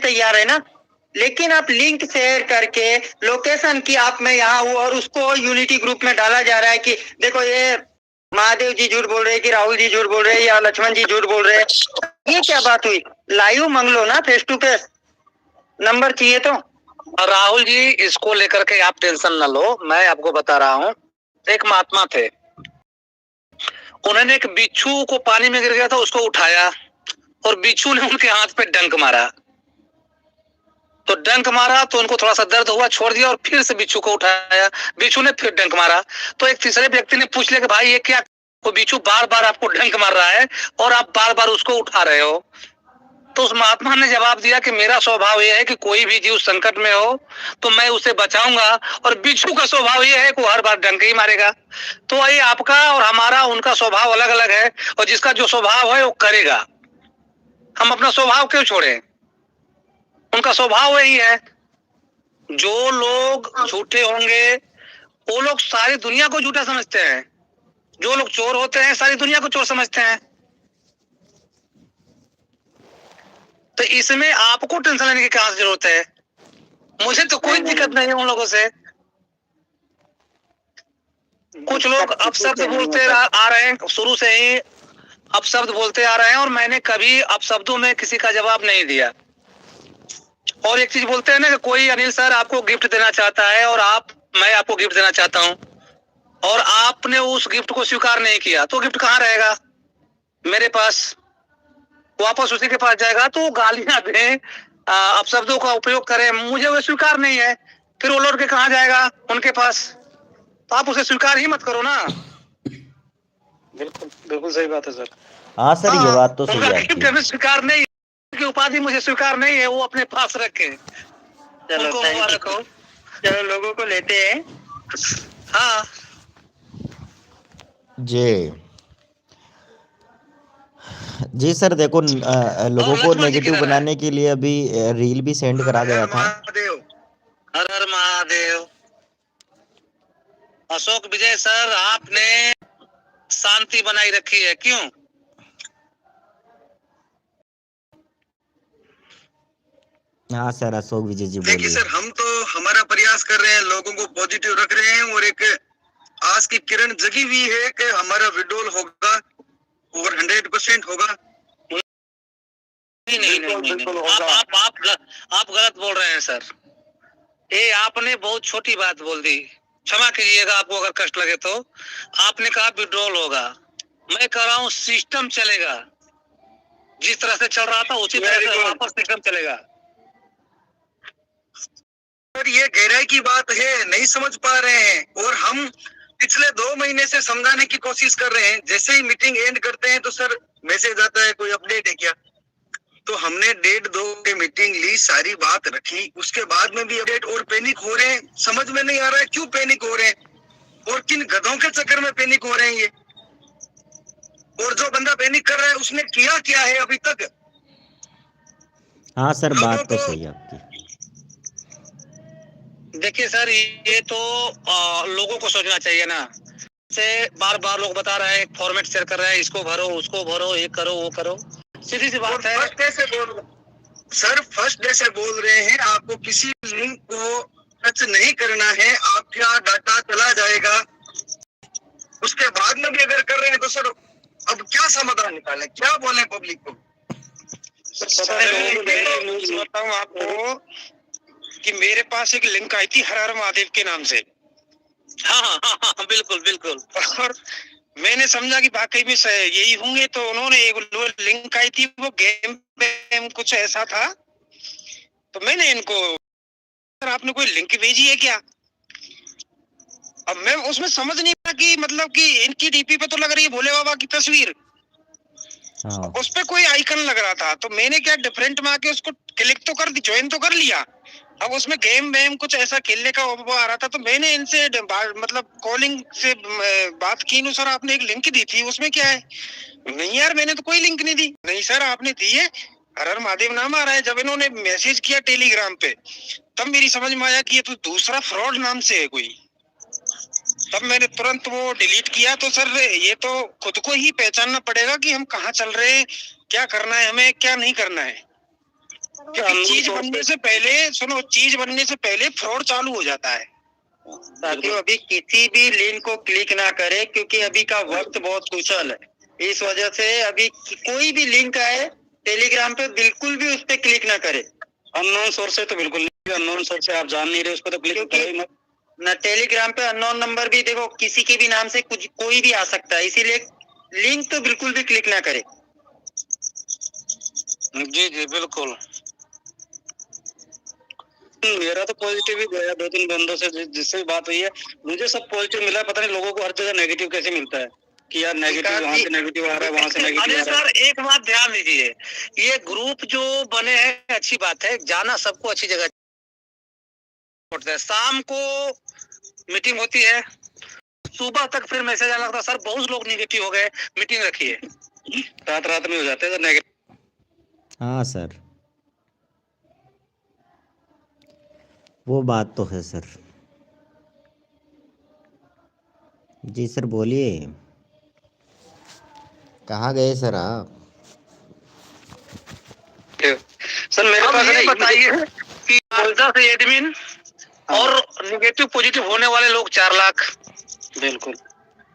तैयार है ना, लेकिन आप लिंक शेयर करके लोकेशन की आप मैं यहाँ हूँ और उसको यूनिटी ग्रुप में डाला जा रहा है कि देखो ये महादेव जी झूठ बोल रहे हैं कि राहुल जी झूठ बोल रहे हैं या लक्ष्मण जी झूठ बोल रहे हैं। ये क्या बात हुई? लाइव मांग लो ना, फेस टू फेस नंबर चाहिए तो। राहुल जी इसको लेकर के आप टेंशन न लो, मैं आपको बता रहा हूँ। एक महात्मा थे, उन्होंने एक बिच्छू को पानी में गिर गया था उसको उठाया और बिच्छू ने उनके हाथ पे डंक मारा, तो डंक मारा तो उनको थोड़ा सा दर्द हुआ, छोड़ दिया और फिर से बिच्छू को उठाया, बिच्छू ने फिर डंक मारा। तो एक तीसरे व्यक्ति ने पूछ लिया कि भाई ये क्या, वो बिच्छू बार बार आपको डंक मार रहा है और आप बार बार उसको उठा रहे हो। तो उस महात्मा ने जवाब दिया कि मेरा स्वभाव यह है कि कोई भी जीव संकट में हो तो मैं उसे बचाऊंगा, और बिच्छू का स्वभाव यह है कि वो हर बार डंक ही मारेगा। तो ये आपका और हमारा, उनका स्वभाव अलग अलग है, और जिसका जो स्वभाव है वो करेगा। हम अपना स्वभाव क्यों छोड़ें? उनका स्वभाव वही है। जो लोग झूठे होंगे वो लोग सारी दुनिया को झूठा समझते हैं, जो लोग चोर होते हैं सारी दुनिया को चोर समझते हैं। तो इसमें आपको टेंशन लेने की क्या जरूरत है? मुझे तो कोई दिक्कत नहीं है उन लोगों से। कुछ लोग अपशब्द बोलते आ रहे हैं, शुरू से ही अपशब्द बोलते आ रहे हैं, और मैंने कभी अपशब्दों में किसी का जवाब नहीं दिया। और एक चीज बोलते हैं ना कि कोई अनिल सर आपको गिफ्ट देना चाहता है और मैं आपको गिफ्ट देना चाहता हूँ और आपने उस गिफ्ट को स्वीकार नहीं किया, तो गिफ्ट कहाँ रहेगा? मेरे पास। वापस उसी के पास जाएगा। तो गालियां दें, अपशब्दों का उपयोग करें, मुझे वो स्वीकार नहीं है, फिर वो लौट के कहाँ जाएगा? उनके पास। तो आप उसे स्वीकार ही मत करो ना। बिल्कुल बिल्कुल सही बात है सर। हाँ सर, ये बात तो सही है आपकी। स्वीकार नहीं की उपाधि मुझे स्वीकार नहीं है, वो अपने पास रखे। चलो चलो लोगों को लेते हैं। हाँ जी सर, देखो लोगों को नेगेटिव बनाने के लिए अभी रील भी सेंड करा गया था। हर हर महादेव। अशोक विजय सर, आपने शांति बनाई रखी है, क्यों? हाँ सर, अशोक विजय जी बोलिए। देखिए सर, हम तो हमारा प्रयास कर रहे हैं, लोगों को पॉजिटिव रख रहे हैं, और एक आज की किरण जगी हुई है कि हमारा विड्रॉल होगा और 100% होगा। नहीं, आप गलत बोल रहे हैं सर। ये आपने बहुत छोटी बात बोल दी, क्षमा कीजिएगा आपको अगर कष्ट लगे तो। आपने कहा विड्रॉल होगा, मैं कह रहा हूँ सिस्टम चलेगा। जिस तरह से चल रहा था उसी तरह से वापस सिस्टम चलेगा। सर ये गहराई की बात है, नहीं समझ पा रहे हैं, और हम पिछले 2 महीने से समझाने की कोशिश कर रहे हैं। जैसे ही मीटिंग एंड करते हैं तो सर मैसेज आता है कोई अपडेट है क्या। तो हमने 1.5-2 घंटे मीटिंग ली, सारी बात रखी, उसके बाद में भी अपडेट, और पैनिक हो रहे हैं। समझ में नहीं आ रहा है क्यों पैनिक हो रहे हैं और किन गधों के चक्कर में पैनिक हो रहे हैं ये। और जो बंदा पैनिक कर रहा है उसने किया क्या है अभी तक? हाँ सर, बात तो सही है आपकी। देखिए सर, ये तो लोगों को सोचना चाहिए ना। से बार बार लोग बता रहे हैं, फॉर्मेट शेयर कर रहे हैं, इसको भरो उसको भरो, ये करो वो करो, सीधी सी बात है। फर्स्ट डे से बोल रहे हैं आपको किसी लिंक को टच नहीं करना है, आपका डाटा चला जाएगा। उसके बाद में भी अगर कर रहे हैं तो सर अब क्या समाधान निकालें, क्या बोले पब्लिक को? बताऊं आपको कि मेरे पास एक लिंक आई थी हर हर महादेव के नाम से। हाँ, बिल्कुल बिल्कुल। और मैंने समझा कि वाकई में यही होंगे, तो उन्होंने एक लिंक आई थी, वो गेम कुछ ऐसा था। तो मैंने इनको, सर आपने कोई लिंक भेजी है क्या? अब मैं उसमें समझ नहीं पाया कि मतलब कि इनकी डीपी पे तो लग रही है भोले बाबा की तस्वीर, उस पे कोई आइकन लग रहा था। तो मैंने क्या डिफरेंट में आके उसको क्लिक तो कर दी, ज्वाइन तो कर लिया। अब उसमें गेम वेम कुछ ऐसा खेलने का वो आ रहा था, तो मैंने इनसे मतलब कॉलिंग से बात की। सर आपने एक लिंक दी थी, उसमें क्या है? नहीं यार, मैंने तो कोई लिंक नहीं दी। नहीं सर आपने दी है, हर हर महादेव नाम आ रहा है। जब इन्होंने मैसेज किया टेलीग्राम पे, तब मेरी समझ में आया कि ये तो दूसरा फ्रॉड नाम से है कोई। तब मैंने तुरंत वो डिलीट किया। तो सर ये तो खुद को ही पहचानना पड़ेगा कि हम कहाँ चल रहे हैं, क्या करना है हमें, क्या नहीं करना है। क्योंकि चीज बनने से पहले सुनो, चीज बनने से पहले फ्रॉड चालू हो जाता है। साथियों अभी किसी भी लिंक को क्लिक ना करें, क्योंकि अभी का वक्त बहुत कुशल है। इस वजह से अभी कोई भी लिंक आए टेलीग्राम पे बिल्कुल भी उस पे क्लिक ना करें। अननोन सोर्स है तो बिल्कुल नहीं, अननोन सोर्स है आप जान नहीं रहे उस पर तो क्लिक करो ही मत। ना टेलीग्राम पे अननोन नंबर भी देखो किसी के भी नाम से कुछ कोई भी आ सकता है, इसीलिए लिंक तो बिल्कुल भी क्लिक ना करें। जी जी बिल्कुल। मेरा तो पॉजिटिव ही गया, 2-3 बंदों से जिससे भी बात हुई है मुझे सब पॉजिटिव मिला है। पता नहीं लोगों को हर जगह नेगेटिव कैसे मिलता है कि यार नेगेटिव वहां से नेगेटिव आ रहा है, वहां से नेगेटिव आ रहा है। सर एक बात ध्यान दीजिए, ये ग्रुप जो बने हैं अच्छी बात है, जाना सबको अच्छी जगह होता है। शाम को मीटिंग होती है, सुबह तक फिर मैसेज आने लगता है सर बहुत लोग नेगेटिव हो गए, मीटिंग रखिए। रात में हो जाते हैं नेगेटिव। हाँ सर, वो बात तो है सर। जी सर बोलिए, कहाँ गए सर आप? सर मेरे पास ये नहीं बताइए कि 10 एडमिन और नेगेटिव पॉजिटिव होने वाले लोग 4 लाख। बिल्कुल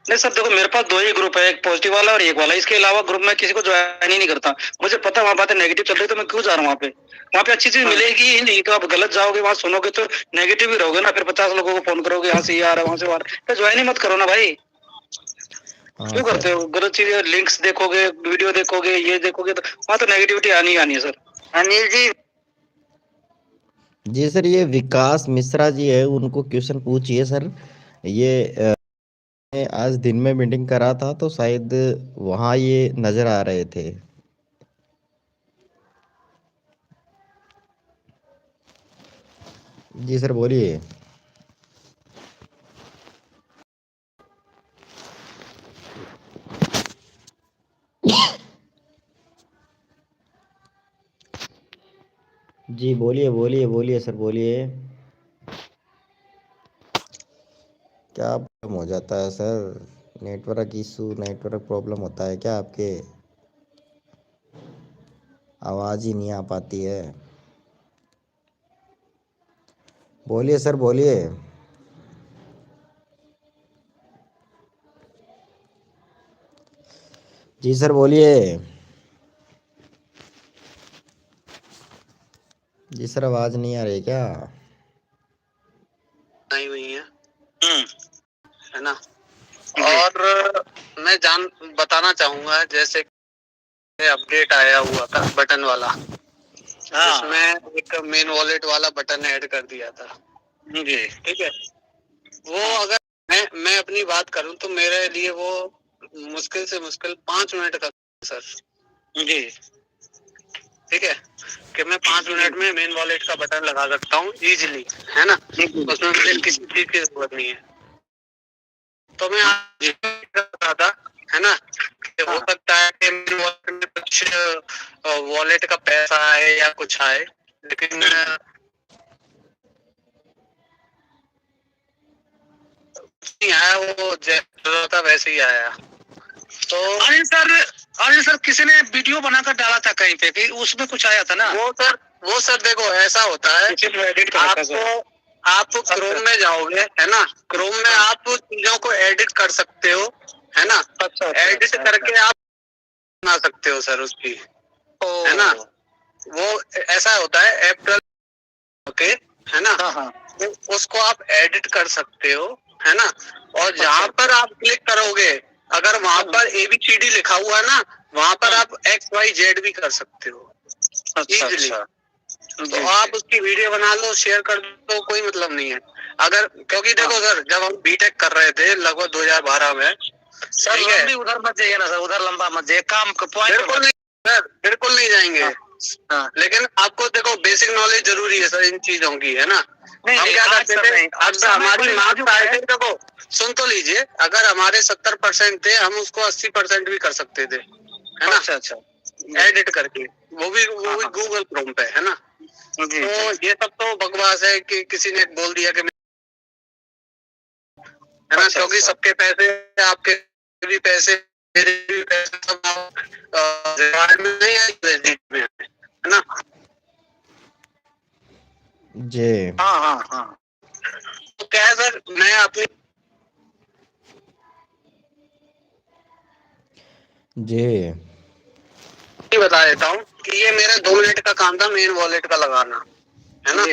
नहीं सर, देखो मेरे पास 2 ही ग्रुप है, एक पॉजिटिव वाला और एक वाला। इसके अलावा ग्रुप में किसी को ज्वाइन ही नहीं करता। मुझे पता है वहाँ बातें नेगेटिव चल रही है तो मैं क्यों जा रहा हूँ वहाँ पे। वहाँ पे अच्छी चीज मिलेगी ही नहीं, तो आप गलत जाओगे वहाँ सुनोगे तो नेगेटिव ही रहोगे ना। फिर 50 लोगों को फोन करोगे, यहाँ से ये आ रहा है वहाँ से आ रहा है, तो ज्वाइन ही मत करो ना भाई। हाँ क्यों करते सर। हो गलत चीजें? लिंक्स देखोगे, वीडियो देखोगे, ये देखोगे तो वहाँ तो नेगेटिविटी आनी ही आनी है सर। अनिल जी जी सर, ये विकास मिश्रा जी है, उनको क्वेश्चन पूछिए सर। ये आज दिन में मीटिंग करा था तो शायद वहाँ ये नजर आ रहे थे। जी सर बोलिए। जी बोलिए बोलिए बोलिए सर बोलिए। क्या प्रॉब्लम हो जाता है sir? Network issue, network problem होता है क्या आपके? आवाज़ ही नहीं आ पाती है। बोलिए सर बोलिए। जी सर बोलिए। जी सर आवाज़ नहीं आ रही क्या? आई हुई है ना। और मैं बताना चाहूंगा, जैसे अपडेट आया हुआ था बटन वाला, उसमें एक मेन वॉलेट वाला बटन ऐड कर दिया था जी, ठीक है। वो अगर मैं अपनी बात करूं तो मेरे लिए वो मुश्किल से मुश्किल 5 मिनट का सर जी, ठीक है, कि मैं 5 मिनट में मेन वॉलेट का बटन लगा सकता हूँ इजीली, है ना। उसमें मुझे किसी चीज की जरूरत नहीं है। तो मैं आज रहा था, है ना, कि हो सकता है कि मेरे वॉलेट में कुछ वॉलेट का पैसा आए या कुछ आए, लेकिन नहीं आया। वो जैसा था वैसे ही आया। तो अनिल सर किसी ने वीडियो बनाकर डाला था कहीं पे कि उसमें कुछ आया था ना। वो सर देखो ऐसा होता है, आप क्रोम में जाओगे, है ना, क्रोम में आप चीजों को एडिट कर सकते हो, है ना। एडिट करके आप बना सकते हो सर उसकी, है ना। वो ऐसा होता है ऐप ओके, है ना। तो उसको आप एडिट कर सकते हो, है ना। और जहाँ पर आप क्लिक करोगे, अगर वहाँ पर ABCD लिखा हुआ है ना, वहाँ पर आप XYZ भी कर सकते हो इजीली। तो आप उसकी वीडियो बना लो, शेयर कर दो, कोई मतलब नहीं है। अगर क्योंकि देखो सर, जब हम बीटेक कर रहे थे लगभग 2012 में, सर लंबी उधर मत जाइए ना सर, उधर लंबा मत जाइए, काम बिल्कुल नहीं सर, बिल्कुल नहीं जाएंगे। लेकिन आपको देखो बेसिक नॉलेज जरूरी है सर इन चीजों की, है ना। हम क्या करते थे, अगर हमारी मार्क्स आए थे, देखो सुन तो लीजिए, अगर हमारे 70% थे, हम उसको 80% भी कर सकते थे, है ना। अच्छा, एडिट करके, वो भी गूगल क्रोम पे, है ना। तो ये सब तो बकवास है कि किसी ने बोल दिया कि, है ना, क्योंकि सबके पैसे, आपके भी पैसे, मेरे भी पैसे सब में नहीं है ना। जी हाँ हाँ हाँ। तो क्या है सर, मैं अपनी जी बता देता हूँ कि ये मेरा 2 मिनट का काम था, मेन वॉलेट का लगाना, है ना।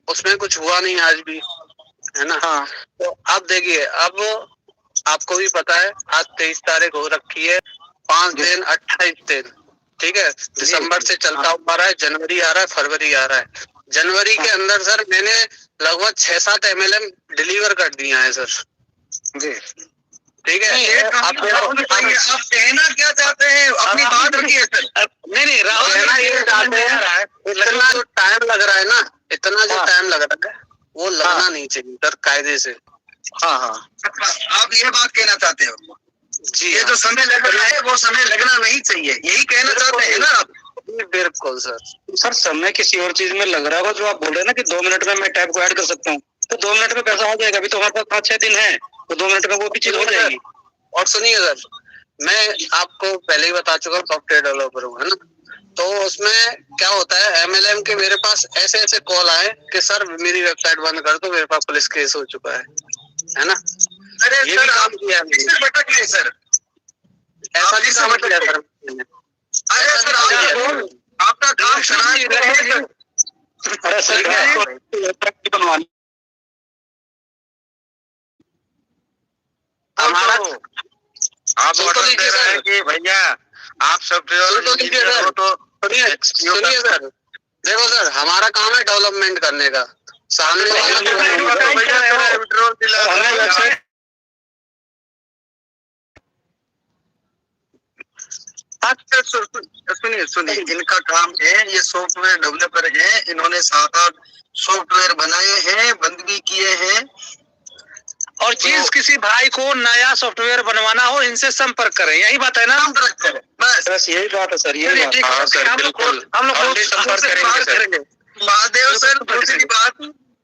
उसमें कुछ हुआ नहीं आज भी, है ना। हाँ। तो अब देखिए, अब आपको भी पता है आज 23 तारीख हो रखी है, 5 दिन 28 दिन, ठीक है। दिसंबर से चलता हुआ रहा है, जनवरी आ रहा है, फरवरी आ रहा है। जनवरी के अंदर सर मैंने लगभग 6-7 MLM डिलीवर कर दिया है सर जी, ठीक है। आप कहना क्या चाहते हैं, अपनी बात रखिए सर। नहीं राहुल कहना ये चाहते हैं, इतना जो टाइम लग रहा है ना, इतना जो टाइम लग रहा है वो लगना नहीं चाहिए सर, कायदे से। हाँ हाँ, आप ये बात कहना चाहते हो जी। ये जो समय लग रहा है वो समय लगना नहीं चाहिए, यही कहना चाहते हैं ना आप? बिल्कुल सर समय किसी और चीज में लग रहा होगा। जो आप बोल रहे हैं ना कि 2 मिनट में मैं टैब को ऐड कर सकता हूँ, तो 2 मिनट में पैसा हो जाएगा। अभी तो हमारे पास 5-6 दिन है, तो 2 मिनट में वो भी चीज हो जाएगी। और सुनिए सर, मैं आपको पहले ही बता चुका हूँ, सॉफ्टवेयर डेवलपर हूँ, है ना। तो उसमें क्या होता है, MLM के मेरे पास ऐसे ऐसे कॉल आए कि सर मेरी वेबसाइट बंद कर दो, मेरे पास पुलिस केस हो चुका है ना। अरे ये सर भी काम आप किया किससे भटक गए सर? ऐसा भी काम किया सर। अरे सर आपका काम शराब है। अरे सर बनवानी हमारा आप ऑर्डर दे रहे हैं कि भैया आप सॉफ्टवेयर इंजीनियर हो तो सुनिए सर, देखो सर हमारा काम है डेवलपमेंट करने का। सामने सुनिए इनका काम है, ये सॉफ्टवेयर डेवलपर है, इन्होंने 7-8 सॉफ्टवेयर बनाए हैं, बंद भी किए हैं। और जिस किसी भाई को नया सॉफ्टवेयर बनवाना हो, इनसे संपर्क करें, यही बात है ना। बस यही बात है सर, यही बात है सर। हम लोग संपर्क करेंगे। महादेव सर,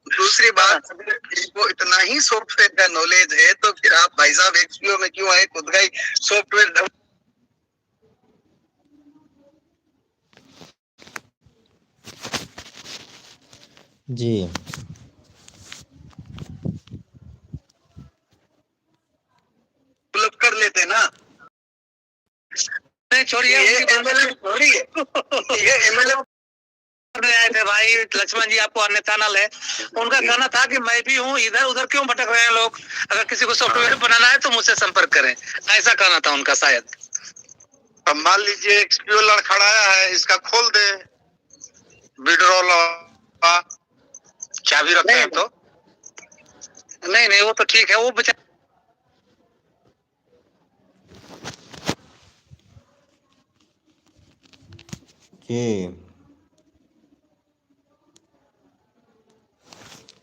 दूसरी बात इनको इतना ही सॉफ्टवेयर का नॉलेज है तो फिर आप भाई साहब एक्सपीओ में क्यों आए, खुद का ही सॉफ्टवेयर जी डेवलप कर लेते ना। नहीं छोड़िए, ये MLM आए थे भाई लक्ष्मण जी, आपको अन्य चैनल है, उनका कहना था कि मैं भी हूँ, इधर उधर क्यों भटक रहे हैं लोग, अगर किसी को सॉफ्टवेयर बनाना है तो मुझसे संपर्क करें, ऐसा कहना था उनका शायद। अब मान लीजिए एक्सपीओ लड़खड़ाया है, इसका खोल दे, विड्रॉल चाबी रखते हैं तो नहीं वो तो ठीक है, वो बेचारा जी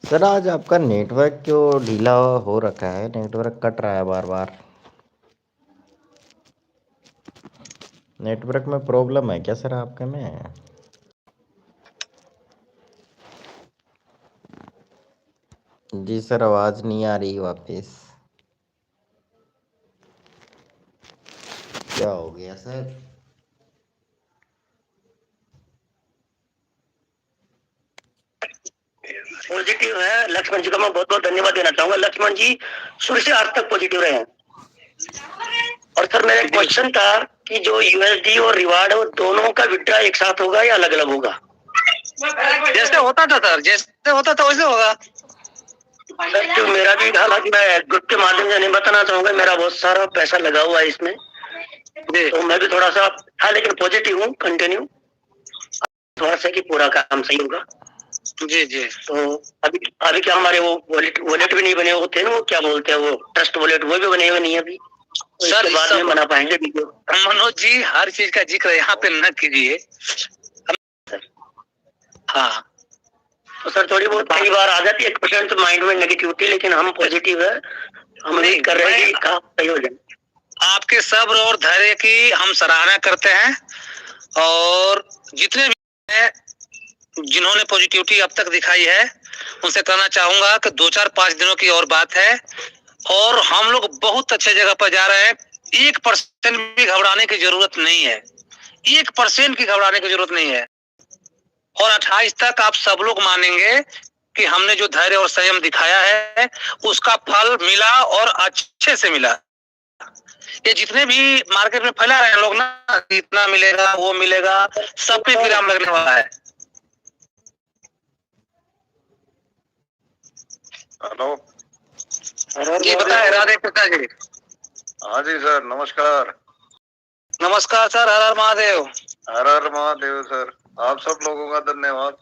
सर, आज आपका नेटवर्क क्यों ढीला हो रखा है? नेटवर्क कट रहा है बार बार। नेटवर्क में प्रॉब्लम है क्या सर आपके में? जी सर, आवाज नहीं आ रही वापस। क्या हो गया सर? पॉजिटिव है। लक्ष्मण जी का मैं बहुत बहुत धन्यवाद देना चाहूंगा। लक्ष्मण जी शुरू से आज तक पॉजिटिव रहे हैं। और सर मेरा क्वेश्चन था कि जो USD और रिवार्ड है वो दोनों का विड्रॉ एक साथ होगा या अलग अलग होगा? जैसे होता था सर, जैसे होता था वैसे होगा सर। तो मेरा भी हालांकि मैं ग्रुप के माध्यम से नहीं बताना चाहूंगा, मेरा बहुत सारा पैसा लगा हुआ है इसमें, तो मैं भी थोड़ा सा था, लेकिन पॉजिटिव हूँ, कंटिन्यू थोड़ा सा कि पूरा काम सही होगा। जी। तो अभी क्या हमारे वो वॉलेट भी नहीं बने, वो थे ना, वो क्या बोलते हैं, वो ट्रस्ट वॉलेट, वो भी बने हुए नहीं अभी। तो सर इसके बाद में बना पाएंगे वीडियो। मनोज जी, हर चीज का जिक्र यहाँ पे न कीजिए। हाँ तो सर थोड़ी बहुत कई बार आ जाती है 1% माइंड में नेगेटिविटी, लेकिन हम पॉजिटिव है, हम उम्मीद कर रहे हैं कि काम सही हो जाए। आपके सब्र और धैर्य की हम सराहना करते हैं, और जितने भी हैं जिन्होंने पॉजिटिविटी अब तक दिखाई है उनसे कहना चाहूंगा कि 2-4-5 दिनों की और बात है, और हम लोग बहुत अच्छे जगह पर जा रहे हैं। 1% भी घबराने की जरूरत नहीं है, 1% की घबराने की जरूरत नहीं है। और 28 तक आप सब लोग मानेंगे कि हमने जो धैर्य और संयम दिखाया है उसका फल मिला और अच्छे से मिला। ये जितने भी मार्केट में फैला रहे हैं लोग ना, इतना मिलेगा वो मिलेगा, सब पे विराम लगने वाला है। हेलो जी बताए राधे कृष्णा जी। हाँ जी सर, नमस्कार। नमस्कार सर, हर हर महादेव। हर हर महादेव सर। आप सब लोगों का धन्यवाद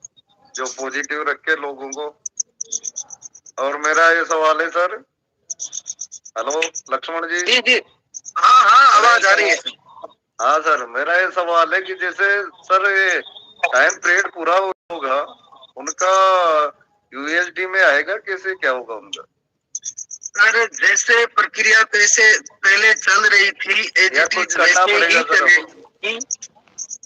जो पॉजिटिव रखे लोगों को। और मेरा ये सवाल है सर। हेलो लक्ष्मण जी। जी जी हाँ हाँ, आवाज आ रही है। हाँ सर, मेरा ये सवाल है कि जैसे सर ये टाइम पीरियड पूरा होगा उनका यूएसडी में आएगा, कैसे क्या होगा उनका? सर जैसे प्रक्रिया पहले चल रही थी या कुछ करना पड़ेगा सर?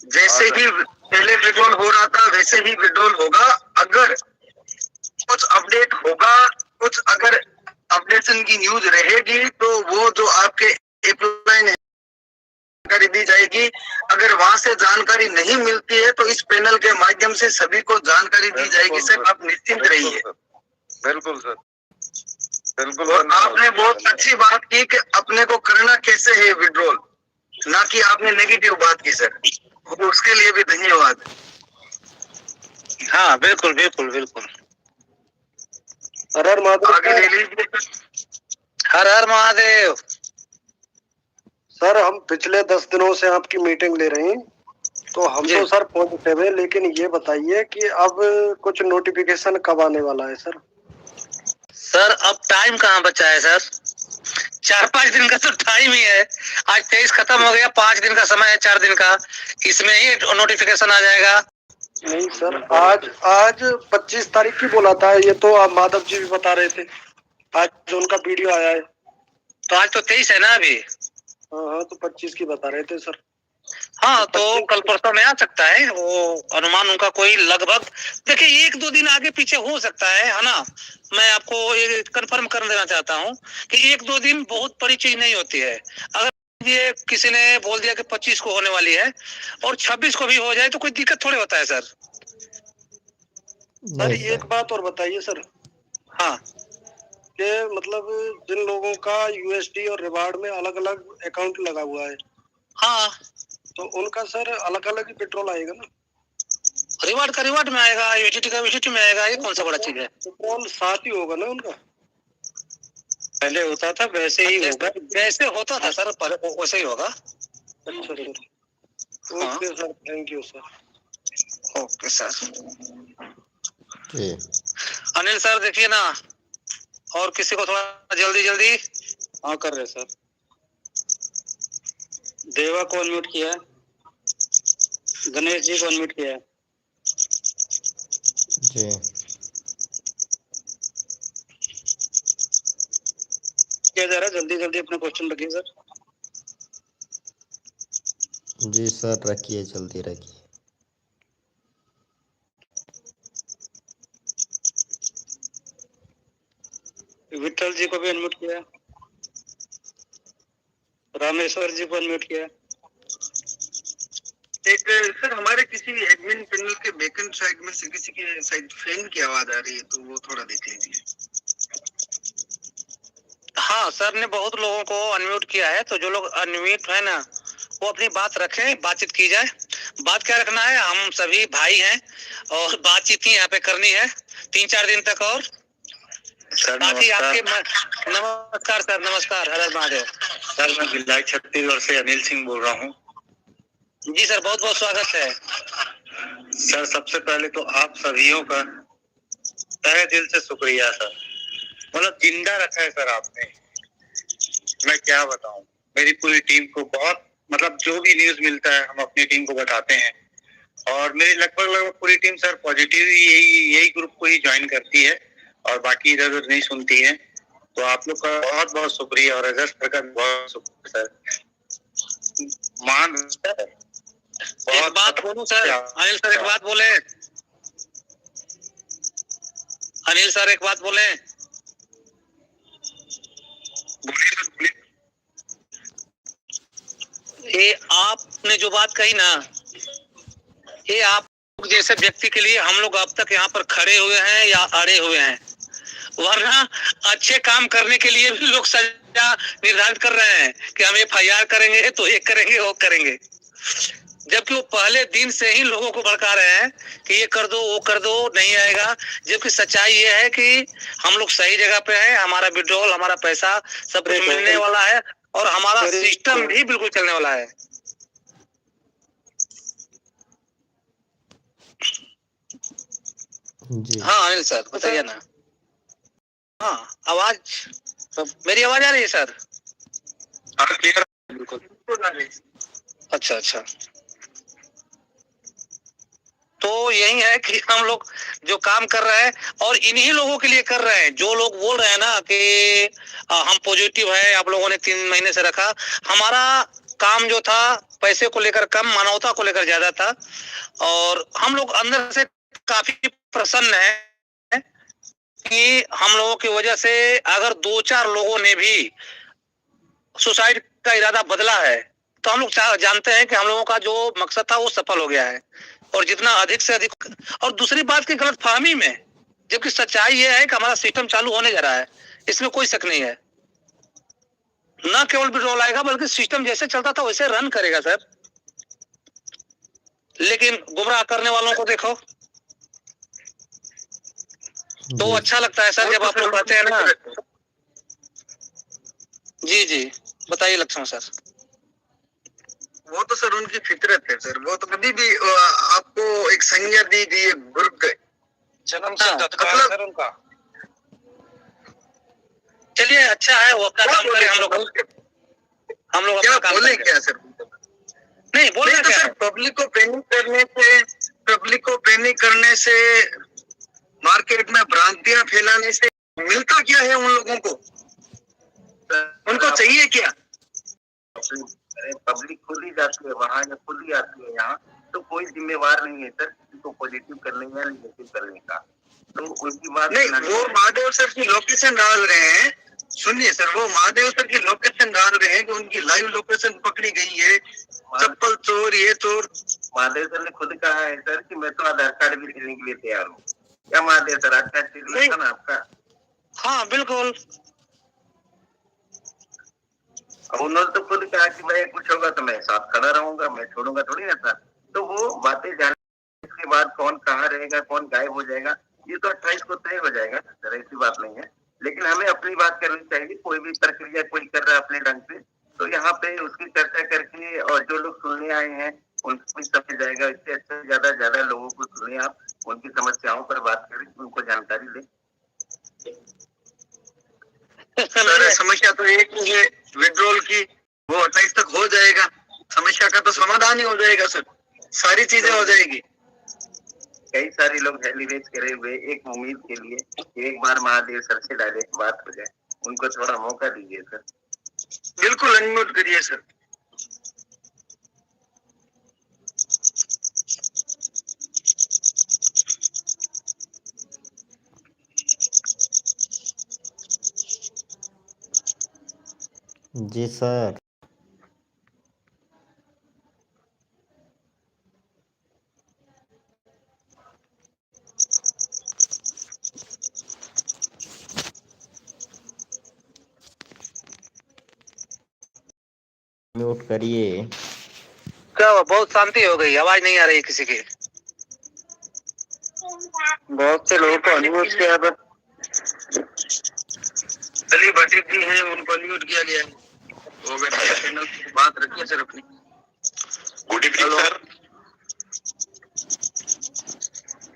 जैसे ही पहले विड्रॉल हो रहा था वैसे ही विड्रॉल होगा। अगर कुछ अपडेट होगा, कुछ अगर अपडेशन की न्यूज रहेगी तो वो जो आपके एप्लाइन जानकारी दी जाएगी। अगर वहां से जानकारी नहीं मिलती है तो इस पैनल के माध्यम से सभी को जानकारी दी जाएगी। सर आप निश्चिंत रहिए। बिल्कुल सर, बिल्कुल। और आपने बहुत अच्छी बात की कि अपने को करना कैसे है विड्रॉल, ना कि आपने नेगेटिव बात की सर, उसके लिए भी धन्यवाद। हाँ बिल्कुल बिल्कुल बिल्कुल। हर हर महादेव। आगे ले लीजिए। हर हर महादेव। सर हम पिछले 10 दिनों से आपकी मीटिंग ले रहे हैं, तो हम तो सर पॉजिटिव है, लेकिन ये बताइए कि अब कुछ नोटिफिकेशन कब आने वाला है सर? सर अब टाइम कहाँ बचा है सर? 4-5 दिन का तो टाइम ही है। आज 23 खत्म हो गया, 5 दिन का समय है, 4 दिन का, इसमें ही नोटिफिकेशन आ जाएगा। नहीं सर, आज 25 तारीख की बोला था, ये तो आप माधव जी भी बता रहे थे, आज उनका वीडियो आया है। तो आज तो 23 है ना अभी? हाँ तो 25 की बता रहे थे सर। हाँ तो कल परसों में आ सकता है, वो अनुमान उनका कोई लगभग, देखिए 1-2 दिन आगे पीछे हो सकता है ना। मैं आपको ये कंफर्म कर देना चाहता हूँ कि 1-2 दिन बहुत बड़ी चीज नहीं होती है। अगर ये किसी ने बोल दिया कि 25 को होने वाली है और 26 को भी हो जाए तो कोई दिक्कत थोड़ी होता है सर। सर एक बात और बताइए सर। हाँ कि मतलब जिन लोगों का यूएसडी और रिवार्ड में अलग अलग अकाउंट लगा हुआ है, हाँ तो उनका सर अलग अलग ही पेट्रोल आएगा ना? रिवार्ड का रिवार्ड में आएगा, यूटिलिटी का यूटिलिटी में आएगा, ये कौन सा बड़ा चीज है? पेट्रोल साथ ही होगा ना उनका? पहले होता था वैसे ही होगा, जैसे होता था सर पहले वैसे ही होगा। अच्छा sir, okay sir, thank you sir. Okay sir. जी अनिल सर देखिए ना, और किसी को थोड़ा जल्दी। हाँ कर रहे सर। देवा को अनम्यूट किया है, गणेश जी को अनम्यूट किया है। जी क्या जा रहा है, जल्दी अपना क्वेश्चन रखिए सर। जी सर, रखिए, जल्दी रखिए। विठल जी को भी अनम्यूट किया है, रामेश्वर जी को अनम्यूट किया है। एक सर हमारे किसी एडमिन पैनल के बैकएंड साइड में से किसी के साइड फैन की आवाज आ रही है, तो वो थोड़ा देख लीजिए। हाँ सर ने बहुत लोगों को अनम्यूट किया है, तो जो लोग अनम्यूट है ना वो अपनी बात रखें, बातचीत की जाए। बात क्या रखना है, हम सभी भाई हैं और बातचीत ही यहाँ पे करनी है 3-4 दिन तक। और बाकी आपके नमस्कार सर, नमस्कार, हर हर महादेव। सर मैं भिलाई छत्तीसगढ़ से अनिल सिंह बोल रहा हूँ। जी सर, बहुत बहुत स्वागत है सर। सबसे पहले तो आप सभीयों का तहे दिल से शुक्रिया सर, मतलब जिंदा रखा है सर आपने। मैं क्या बताऊं, मेरी पूरी टीम को बहुत, मतलब जो भी न्यूज मिलता है हम अपनी टीम को बताते हैं, और मेरी लगभग पूरी टीम सर पॉजिटिव यही ग्रुप को ही ज्वाइन करती है और बाकी इधर उधर नहीं सुनती है। तो आप लोग का बहुत बहुत शुक्रिया और अजय सर का बहुत शुक्रिया सर। मान एक बात बोलूं सर, अनिल सर एक बात बोले, अनिल सर एक बात बोले। ये आपने जो बात कही ना, ये आप लोग जैसे व्यक्ति के लिए हम लोग अब तक यहाँ पर खड़े हुए हैं या अड़े हुए हैं, वरना अच्छे काम करने के लिए भी लोग सजा निर्धारित कर रहे हैं कि हम FIR करेंगे तो ये करेंगे वो करेंगे, जबकि वो पहले दिन से ही लोगों को भड़का रहे हैं कि ये कर दो वो कर दो, नहीं आएगा। जबकि सच्चाई ये है कि हम लोग सही जगह पे हैं, हमारा विड्रॉल, हमारा पैसा सब कुछ मिलने वाला है और हमारा सिस्टम भी बिल्कुल चलने वाला है। जी हाँ अनिल सर बताइए ना। हाँ आवाज, मेरी आवाज आ रही है सर? हाँ क्लियर। बिल्कुल। अच्छा अच्छा, तो यही है कि हम लोग जो काम कर रहे हैं और इन्हीं लोगों के लिए कर रहे हैं, जो लोग बोल रहे हैं ना कि हम पॉजिटिव है, आप लोगों ने 3 महीने से रखा। हमारा काम जो था पैसे को लेकर कम, मानवता को लेकर ज्यादा था और हम लोग अंदर से काफी प्रसन्न है कि हम लोगों की वजह से अगर 2-4 लोगों ने भी सुसाइड का इरादा बदला है तो हम लोग जानते हैं कि हम लोगों का जो मकसद था वो सफल हो गया है। और जितना अधिक से अधिक, और दूसरी बात की गलतफहमी में, जबकि सच्चाई ये है कि हमारा सिस्टम चालू होने जा रहा है, इसमें कोई शक नहीं है। न केवल विड्रॉल आएगा बल्कि सिस्टम जैसे चलता था वैसे रन करेगा सर। लेकिन गुमराह करने वालों को देखो, तो अच्छा लगता है सर जब आप लोग कहते हैं ना। जी जी बताइए लक्ष्मण सर। वो तो सर उनकी फितरत है सर, वो तो कभी भी आपको एक संज्ञा दी गई, गुरु गए जन्म से मतलब सर उनका। चलिए अच्छा है, वो अपना काम करें, हम लोग क्या अपना काम बोले करें। क्या सर? नहीं बोलना तो क्या सर है? पब्लिक को पैनिक करने से, मार्केट में भ्रांतियां फैलाने से मिलता क्या है उन लोगों को? उनको चाहिए क्या? पब्लिक खुद ही जाती है वहाँ या खुद ही आती है यहाँ, तो कोई जिम्मेवार नहीं है सर किसी को पॉजिटिव करने या नेगेटिव करने का। तो उनकी बात नहीं, वो महादेव सर की लोकेशन डाल रहे हैं। सुनिए सर, वो महादेव सर की लोकेशन डाल रहे हैं कि उनकी लाइव लोकेशन पकड़ी गई है, चप्पल चोर, ये चोर। महादेव सर ने खुद कहा है सर कि मैं तो आधार कार्ड भी देने के लिए तैयार हूँ। क्या महादेव सर आज का ना आपका? हाँ बिल्कुल। उन्होंने तो खुद कहा कि मैं कुछ होगा तो मैं साथ खड़ा रहूंगा, मैं छोड़ूंगा थोड़ी ना सर। तो वो बातें जाने के बाद कौन कहाँ रहेगा, कौन गायब हो जाएगा, ये तो 28 को तय हो जाएगा सर, ऐसी बात नहीं है। लेकिन हमें अपनी बात करनी चाहिए। कोई भी प्रक्रिया कोई कर रहा है अपने ढंग से, तो यहाँ पे उसकी चर्चा करके और जो लोग सुनने आए हैं उनको भी समझ जाएगा। इससे अच्छा ज्यादा लोगों को सुने, आप उनकी समस्याओं पर बात करें, उनको जानकारी दें। सर समस्या तो एक ही है विड्रॉल की, वो 28 तक हो जाएगा, समस्या का तो समाधान ही हो जाएगा सर, सारी चीजें हो जाएगी। कई सारे लोग हेलीवेज करे हुए एक उम्मीद के लिए कि एक बार महादेव सर से डायरेक्ट बात हो जाए, उनको थोड़ा मौका दीजिए सर। बिल्कुल अनम्यूट करिए सर। जी सर। म्यूट करिए। क्या हुआ? बहुत शांति हो गई, आवाज नहीं आ रही किसी की। बहुत से लोगों को अनम्यूट किया, बस दली भट्टी जी हैं उनको अनम्यूट किया गया है। वो चैनल की बात रखिए सर अपनी। Good evening sir.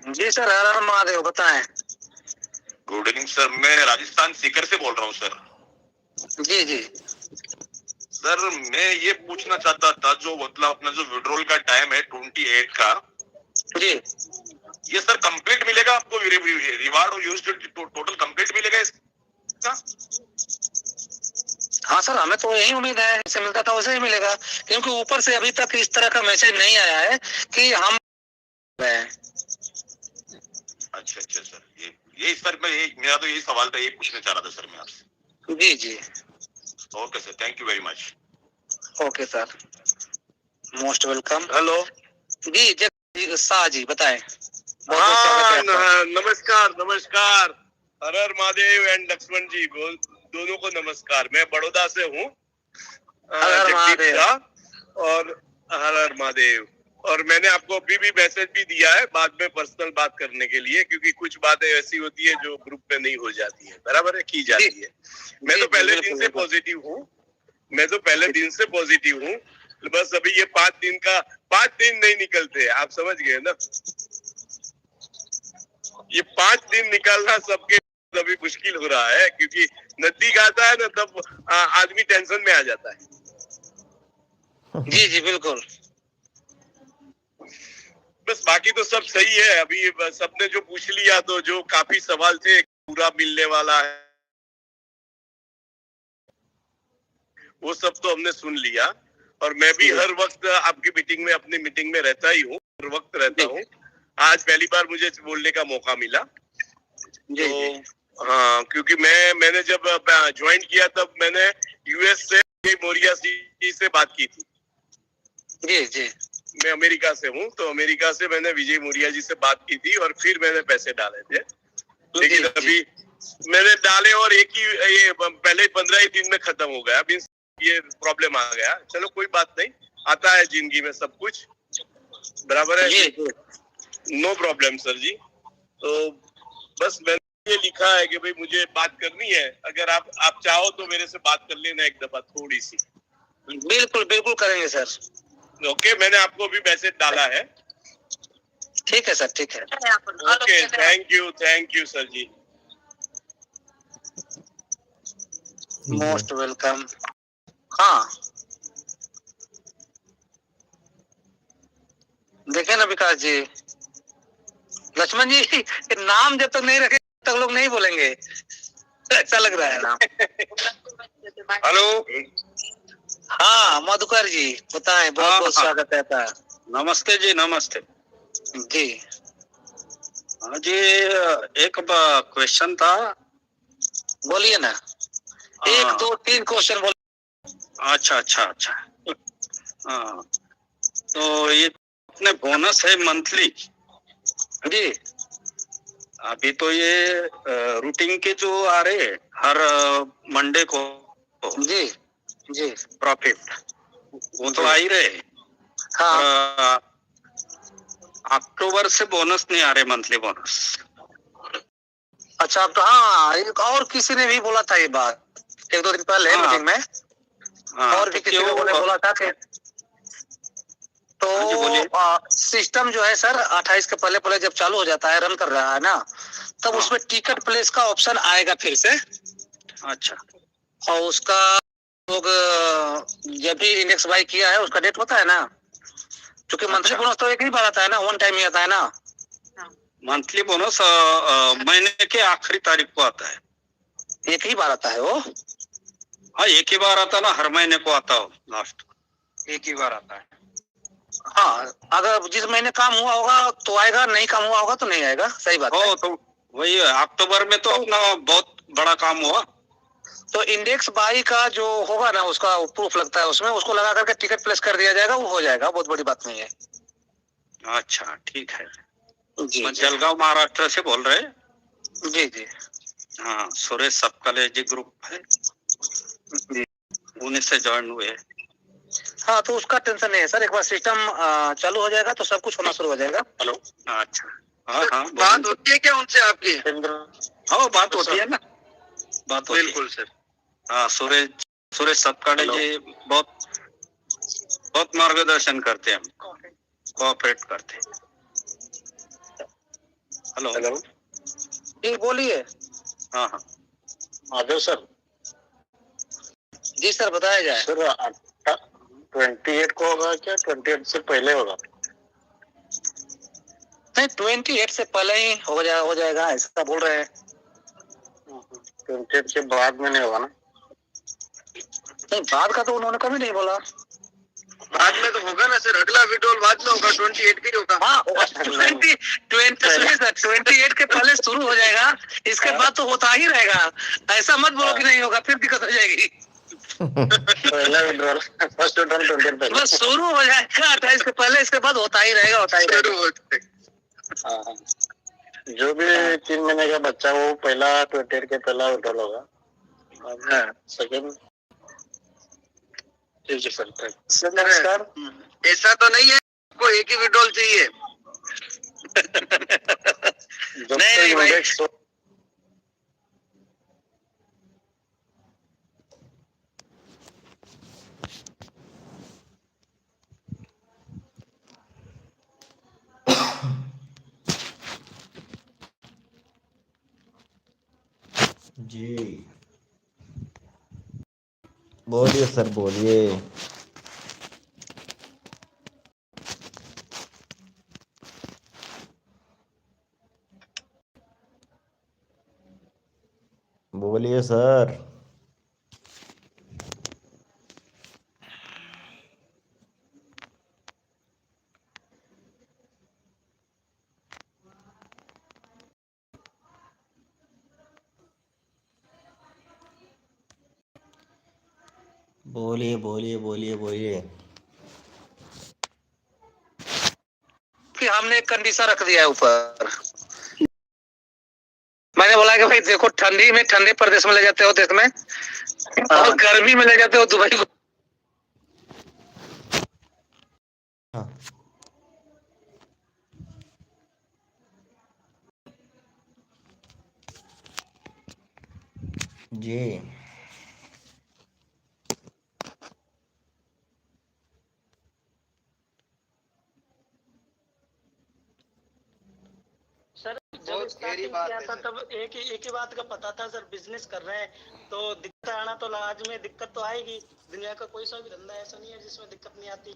जी सर, हर हर महादेव, बताएं। गुड इवनिंग सर, मैं राजस्थान सीकर से बोल रहा हूँ सर। जी जी सर मैं ये पूछना चाहता था, जो मतलब अपना जो विड्रॉल का टाइम है 28 का, जी, ये सर कंप्लीट मिलेगा आपको? रिवार्ड और यूज टोटल कंप्लीट मिलेगा इसका? हाँ सर, हमें तो यही उम्मीद है, जैसे मिलता था वैसे ही मिलेगा, क्योंकि ऊपर से अभी तक इस तरह का मैसेज नहीं आया है कि हम। अच्छा सर, ये सर मेरा तो यही सवाल था, ये पूछना चाह रहा था सर मैं आपसे। जी जी okay sir, thank you very much. Okay sir, most welcome. Hello जी। शाह जी बताएं। हाँ नमस्कार नमस्कार। हर हर महादेव एंड लक्ष्मण जी दोनों को नमस्कार। मैं बड़ौदा से हूँ, हर हर जगदीप महादेव। शाह। और हर हर महादेव। और मैंने आपको अभी भी मैसेज भी दिया है बाद में पर्सनल बात करने के लिए, क्योंकि कुछ बातें ऐसी होती है जो ग्रुप में नहीं हो जाती है, बराबर है, की जाती है। मैं तो पहले दिन से पॉजिटिव हूँ, मैं तो पहले दिन से पॉजिटिव हूँ। बस अभी ये 5 दिन नहीं निकलते, आप समझ गए ना। ये 5 दिन निकालना सबके अभी मुश्किल हो रहा है, क्योंकि नजदीक आता है ना तब आदमी टेंशन में आ जाता है। जी जी बिल्कुल। बस बाकी तो सब सही है। अभी सबने जो पूछ लिया, तो जो काफी सवाल थे पूरा मिलने वाला है, वो सब तो हमने सुन लिया। और मैं भी हर वक्त आपकी मीटिंग में, अपनी मीटिंग में रहता ही हूँ, हर वक्त रहता हूँ। आज पहली बार मुझे बोलने का मौका मिला। तो हाँ, क्योंकि मैंने जब ज्वाइन किया तब मैंने यूएस से मौर्या जी से बात की थी। जी जी। मैं अमेरिका से हूँ, तो अमेरिका से मैंने विजय मौर्या जी से बात की थी और फिर मैंने पैसे डाले थे। लेकिन अभी मैंने डाले और एक ही ये पहले 15 ही दिन में खत्म हो गया। मीन्स ये प्रॉब्लम आ गया। चलो कोई बात नहीं, आता है जिंदगी में सब कुछ, बराबर है। नो प्रॉब्लम सर जी। तो बस मैंने ये लिखा है कि भाई मुझे बात करनी है, अगर आप चाहो तो मेरे से बात कर लेना एक दफा थोड़ी सी। बिल्कुल बिल्कुल करेंगे सर। ओके, मैंने आपको भी मैसेज डाला है। ठीक है सर, ठीक है। Okay, thank you sir ji. Most welcome. हाँ देखे ना विकास जी, लक्ष्मण जी नाम जब तक नहीं रखे तब तक लोग नहीं बोलेंगे, ऐसा लग रहा है ना। हेलो, हाँ मधुकर जी बताएं, बहुत बहुत स्वागत है आपका। नमस्ते जी, नमस्ते जी। हाँ जी, एक क्वेश्चन था। बोलिए ना, 1 2 3 क्वेश्चन बोलिए। अच्छा। हाँ, तो ये अपने बोनस है मंथली जी। अभी तो ये रूटीन के जो आ रहे हर मंडे को जी जी प्रॉफिट, वो तो आ ही रहे। हाँ। अक्टूबर से बोनस नहीं आ रहे, मंथली बोनस। अच्छा, तो हाँ एक और किसी ने भी बोला था ये बात 1 2 दिन पहले मीटिंग में। और भी किसी ने बोला था कि तो सिस्टम जो है सर 28 के पहले जब चालू हो जाता है, रन कर रहा है ना, तब उसमें टिकट प्लेस का ऑप्शन आएगा फिर से। अच्छा। और उसका लोग जब भी इंडेक्स बाई किया है उसका डेट होता है ना, क्योंकि मंथली बोनस तो एक ही बार आता है ना, 1 टाइम ही आता है ना। मंथली बोनस महीने के आखिरी तारीख को आता है, एक ही बार आता है वो। हाँ एक ही बार आता है ना, हर महीने को आता हो, लास्ट एक ही बार आता है। हाँ, अगर जिस महीने काम हुआ होगा तो आएगा, नहीं काम हुआ होगा तो नहीं आएगा। सही बात है। तो वही अक्टूबर में तो अपना बहुत बड़ा काम हुआ, तो इंडेक्स बाई का जो होगा ना उसका प्रूफ लगता है उसमें, उसको लगा करके टिकट प्लेस कर दिया जाएगा, वो हो जाएगा, बहुत बड़ी बात नहीं है। अच्छा ठीक है जी। मैं जलगांव महाराष्ट्र से बोल रहे। जी जी। हाँ, सुरेश सब कॉलेज ग्रुप है जी, उन्हीं से ज्वाइन हुए। हाँ, तो उसका टेंशन नहीं है सर, एक बार सिस्टम चालू हो जाएगा तो सब कुछ होना शुरू हो जाएगा। हेलो, अच्छा। हाँ बात होती है क्या उनसे आपकी? हाँ बात होती है ना, बात होती है। बिल्कुल सर। हाँ, सुरेश सबकाड़े जी बहुत मार्गदर्शन करते हैं, कोऑपरेट करते हैं। हेलो, जी बोलिए। हाँ महादेव सर। जी सर, बताया जाए। सर 28 को होगा क्या, 28 से पहले होगा? नहीं, 28 से पहले ही हो जाएगा ऐसा बोल रहे हैं। 28 के बाद में नहीं होगा ना? नहीं, बाद का तो उन्होंने कभी नहीं बोला। बाद में तो होगा ना सर, अगला विड्रॉल बाद में होगा, 28 के होगा। हाँ 28 के पहले शुरू हो जाएगा, इसके बाद तो होता ही रहेगा। ऐसा मत बोलो कि नहीं होगा, फिर दिक्कत हो जाएगी। पहला विड्रॉल, फर्स्ट विड्रॉल 20 बस शुरू हो जाएगा 28 के पहले, इसके बाद होता ही रहेगा, होता ही रहेगा। हाँ, जो भी 3 महीने का बच्चा वो पहला 28 के पहला विड्रॉल होगा, सेकंड नमस्कार। ऐसा तो नहीं है आपको एक ही विड्रॉल चाहिए? नहीं भाई, जी बोलिए सर, बोलिए। बोलिए सर। बोलिए बोलिए बोलिए बोलिए। कि हमने एक कंडीशन रख दिया है ऊपर। मैंने बोला कि भाई देखो, ठंडी में ठंडे प्रदेश में ले जाते हो देश में, और गर्मी में ले जाते हो दुबई को। हाँ जी सर जब स्टार्टिंग किया था तब एक ही बात का पता था सर, बिजनेस कर रहे हैं तो दिक्कत आना तो आज में दिक्कत तो आएगी। दुनिया का कोई सा भी धंधा ऐसा नहीं है जिसमें दिक्कत नहीं आती।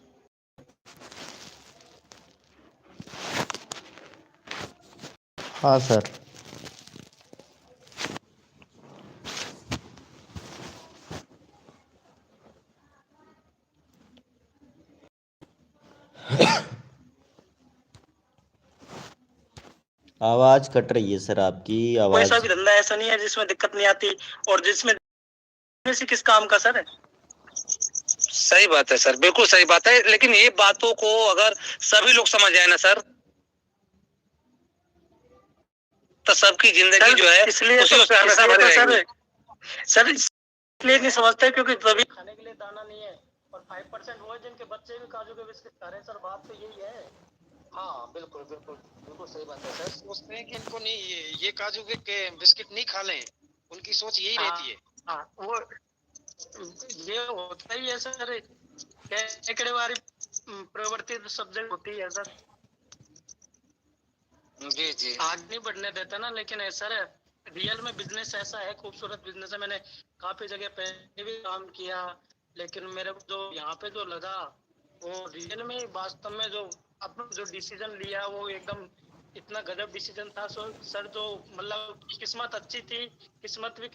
हाँ सर। आवाज कट रही है सर, आपकी कोई आवाज। सा भी धंधा ऐसा नहीं है जिसमें दिक्कत नहीं आती, और जिसमें से किस काम का सर है। सही बात है सर, बिल्कुल सही बात है, लेकिन ये बातों को अगर सभी लोग समझ जाए ना सर, तो सबकी जिंदगी जो है इसलिए उसी से हमेशा भरी रहेगी। सर इसलिए नहीं समझते क्योंकि कभी खाने के लिए दाना नहीं है, और 5% वो है जिनके बच्चे भी काजू के बिस्किट खा रहे हैं सर, बात तो यही है। हाँ बिल्कुल बिल्कुल बिल्कुल सही बात है सर। सोचते हैं कि इनको नहीं, ये काजू के बिस्किट नहीं खा लें, उनकी सोच यही रहती है। हाँ वो ये होता ही है सर, सैकड़े बारी प्रवृत्ति सब्जेक्ट होती है सर। जी जी। आगे नहीं बढ़ने देता ना, लेकिन सर रियल में बिजनेस ऐसा है, खूबसूरत बिजनेस है। मैंने काफी जगह पहले भी काम किया, लेकिन मेरे को जो यहाँ पे जो लगा वो रियल में वास्तव में जो अपना जो डिसीजन लिया वो एकदम इतना गजब डिसीजन था सर, जो मतलब किस्मत अच्छी थी, किस्मत भी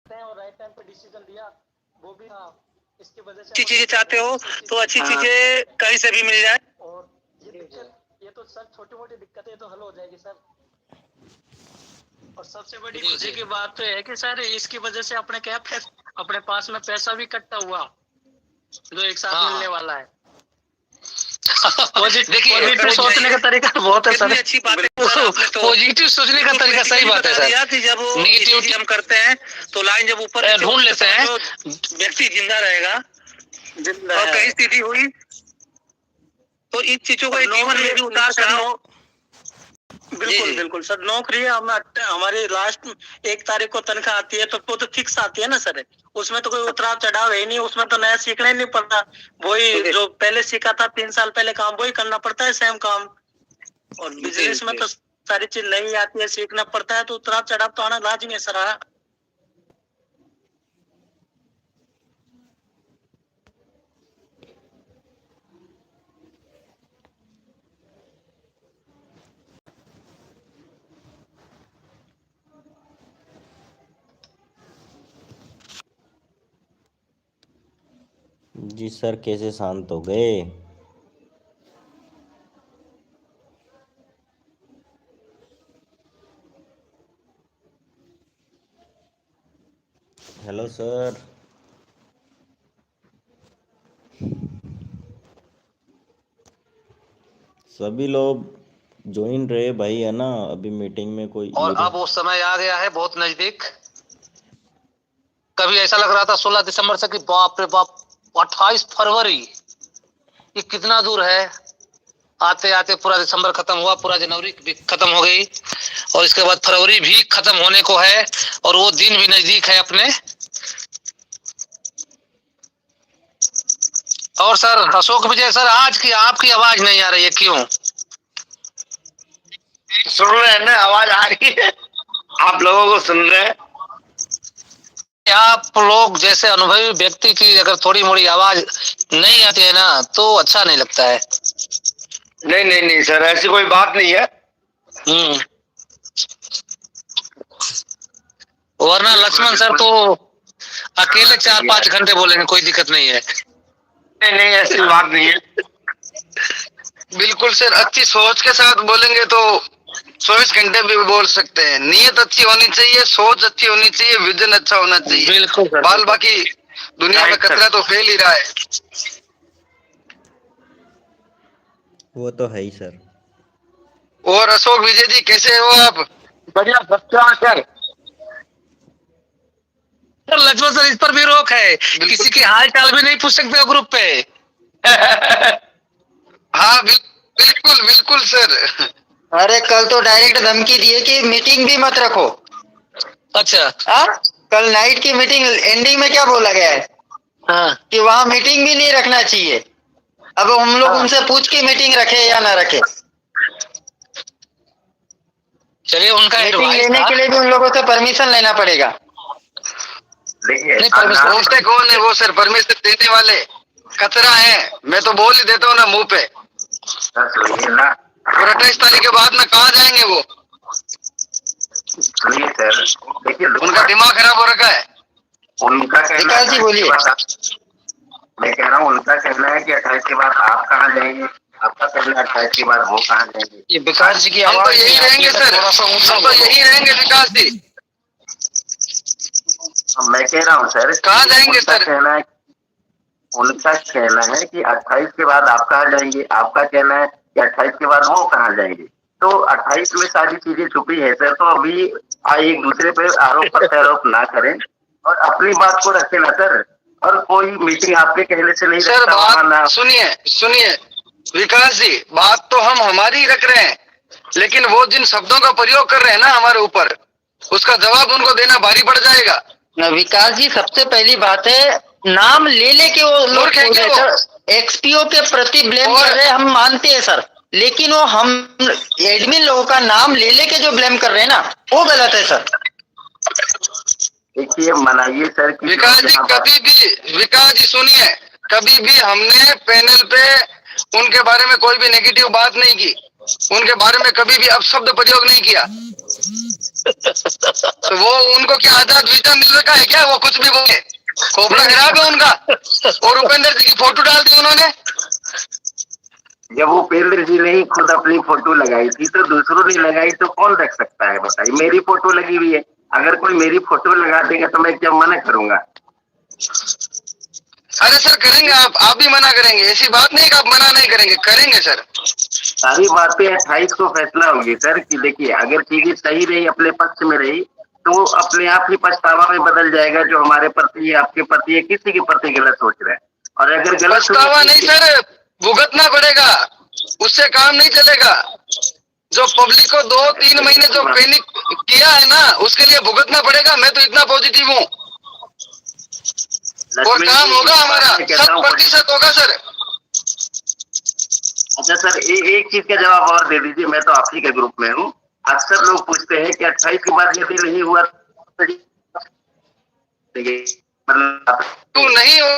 और राइट टाइम पे डिसीजन लिया, वो भी था। इसकी वजह से अच्छी चीजें चाहते हो तो अच्छी चीजें कहीं से भी मिल जाए। और ये दिक्कत, ये तो सर छोटी मोटी दिक्कतें तो हल हो जाएगी सर। और सबसे बड़ी खुशी की बात तो है कि सर इसकी वजह से अपने क्या अपने पास में पैसा भी इकट्ठा हुआ जो एक साथ मिलने वाला है। पॉजिटिव सोचने का तरीका बहुत है सर। अच्छी बात है, पॉजिटिव सोचने का तरीका सही बात है सर। कि जब नेगेटिविटी हम करते हैं तो लाइन जब ऊपर ढूंढ लेते हैं, व्यक्ति जिंदा रहेगा। और कहीं स्थिति हुई तो इन चीजों को जीवन में भी उतार चढ़ाव। बिल्कुल बिल्कुल सर, नौकरी हमारी लास्ट 1 तारीख को तनख्वाह आती है तो वो तो फिक्स आती है ना सर, उसमें तो कोई उतराव चढ़ाव है ही नहीं, उसमें तो नया सीखना ही नहीं पड़ता। वही जो पहले सीखा था 3 साल पहले काम, वही करना पड़ता है सेम काम। और बिजनेस में तो सारी चीज नई आती है, सीखना पड़ता है, तो उतराव चढ़ाव तो आना लाजमी है सर। जी सर, कैसे शांत हो गए? Hello sir. सभी लोग ज्वाइन रहे भाई, है ना? अभी मीटिंग में कोई और इधर अब वो समय आ गया है बहुत नजदीक। कभी ऐसा लग रहा था 16 दिसंबर से कि बाप रे बाप 28 फरवरी, ये कितना दूर है। आते आते पूरा दिसंबर खत्म हुआ, पूरा जनवरी भी खत्म हो गई और इसके बाद फरवरी भी खत्म होने को है और वो दिन भी नजदीक है अपने। और सर अशोक विजय सर, आज की आपकी आवाज नहीं आ रही है, क्यों? सुन रहे हैं ना, आवाज आ रही है, आप लोगों को सुन रहे हैं। आप लोग जैसे अनुभवी व्यक्ति की अगर थोड़ी मोड़ी आवाज नहीं आती है ना तो अच्छा नहीं लगता है। नहीं नहीं नहीं सर, ऐसी कोई बात नहीं है। वरना लक्ष्मण सर तो अकेले 4-5 घंटे बोलेंगे, कोई दिक्कत नहीं है। नहीं नहीं, ऐसी बात नहीं है। बिल्कुल सर, अच्छी सोच के साथ बोलेंगे तो 24 घंटे भी बोल सकते हैं। नीयत अच्छी होनी चाहिए, सोच अच्छी होनी चाहिए, विजन अच्छा होना चाहिए। बिल्कुल सर। बाल बाकी दुनिया में कचरा तो फैल ही रहा है। वो तो है ही सर। और अशोक विजय जी, कैसे हो आप? बढ़िया सर। लक्ष्मण सर, इस पर भी रोक है, किसी की हाल चाल भी नहीं पूछ सकते हो ग्रुप पे। हाँ बिल्कुल बिल्कुल सर। अरे कल तो डायरेक्ट धमकी दिए कि मीटिंग भी मत रखो। अच्छा। हाँ, कल नाइट की मीटिंग एंडिंग में क्या बोला गया है? हाँ। कि वहाँ मीटिंग भी नहीं रखना चाहिए। अब हम लोग उनसे पूछ के मीटिंग रखे या ना रखे। चलिए, उनका मीटिंग लेने के लिए भी उन लोगों से परमिशन लेना पड़ेगा। देखिए, दोस्ते कौन है वो सर परमिशन देने वाले? कचरा है, मैं तो बोल ही देता हूँ ना मुंह पे। और 28 तारीख के बाद में कहाँ जाएंगे वो? सुनिए सर, देखिए उनका दिमाग खराब हो रखा है। उनका कहना विकास जी बोलिए। मैं कह रहा हूँ, उनका कहना है कि 28 के बाद आप कहाँ जाएंगे, आपका कहना है 28 के बाद वो कहाँ जाएंगे। ये विकास जी की हम तो आवाज यही रहेंगे सर, हम तो यही रहेंगे विकास जी। मैं कह रहा हूँ सर, कहाँ जाएंगे सर? उनका कहना है कि 28 के बाद आप कहाँ जाएंगे, आपका कहना है कि 28 के बाद वो कहाँ जाएंगे। तो 28 में सारी चीजें छुपी है सर। तो अभी एक दूसरे पे आरोप प्रत्यारोप ना करें और अपनी बात को रखें ना सर। और कोई मीटिंग आपके कहने से नहीं सर बात सुनिए सुनिए विकास जी, बात तो हम हमारी ही रख रहे हैं, लेकिन वो जिन शब्दों का प्रयोग कर रहे हैं ना हमारे ऊपर, उसका जवाब उनको देना भारी पड़ जाएगा। विकास जी, सबसे पहली बात है, नाम ले लेके वो लोग एक्सपीओ के प्रति ब्लेम कर रहे हैं, हम मानते हैं सर, लेकिन वो हम एडमिन लोगों का नाम ले लेके जो ब्लेम कर रहे हैं ना, वो गलत है सर। देखिए, मनाइए सर। विकास जी कभी भी, विकास जी सुनिए, कभी भी हमने पैनल पे उनके बारे में कोई भी नेगेटिव बात नहीं की, उनके बारे में कभी भी अपशब्द प्रयोग नहीं किया। तो वो उनको क्या आजाद विजन मिल रखा है क्या? वो कुछ भी बोले, खोपड़ा खराब है उनका। और उपेंद्र जी की फोटो डाल दी उन्होंने। जब वो उपेंद्र जी ने ही खुद अपनी फोटो लगाई थी तो दूसरों ने लगाई तो कौन रख सकता है बताइए? मेरी फोटो लगी हुई है, अगर कोई मेरी फोटो लगा देगा तो मैं क्या मना करूंगा? अरे सर करेंगे, आप भी मना करेंगे? ऐसी बात नहीं कि आप मना नहीं करेंगे, करेंगे सर। सारी बातें 28 को फैसला होगी सर। कि देखिए, अगर चीजें सही रही, अपने पक्ष में रही, तो अपने आप ही पछतावा में बदल जाएगा जो हमारे प्रति, आपके प्रति, किसी के प्रति गलत सोच रहे हैं। और अगर गलत पछतावा नहीं सर, भुगतना पड़ेगा, उससे काम नहीं चलेगा। जो पब्लिक को 2-3 महीने जो पैनिक किया है ना, उसके लिए भुगतना पड़ेगा। मैं तो इतना पॉजिटिव हूँ और काम होगा हमारा, 100% होगा सर। अच्छा सर, एक चीज का जवाब और दे दीजिए। मैं तो आप ही के ग्रुप में हूँ। अक्सर लोग पूछते हैं कि 28 के बाद यदि नहीं हुआ तू नहीं हो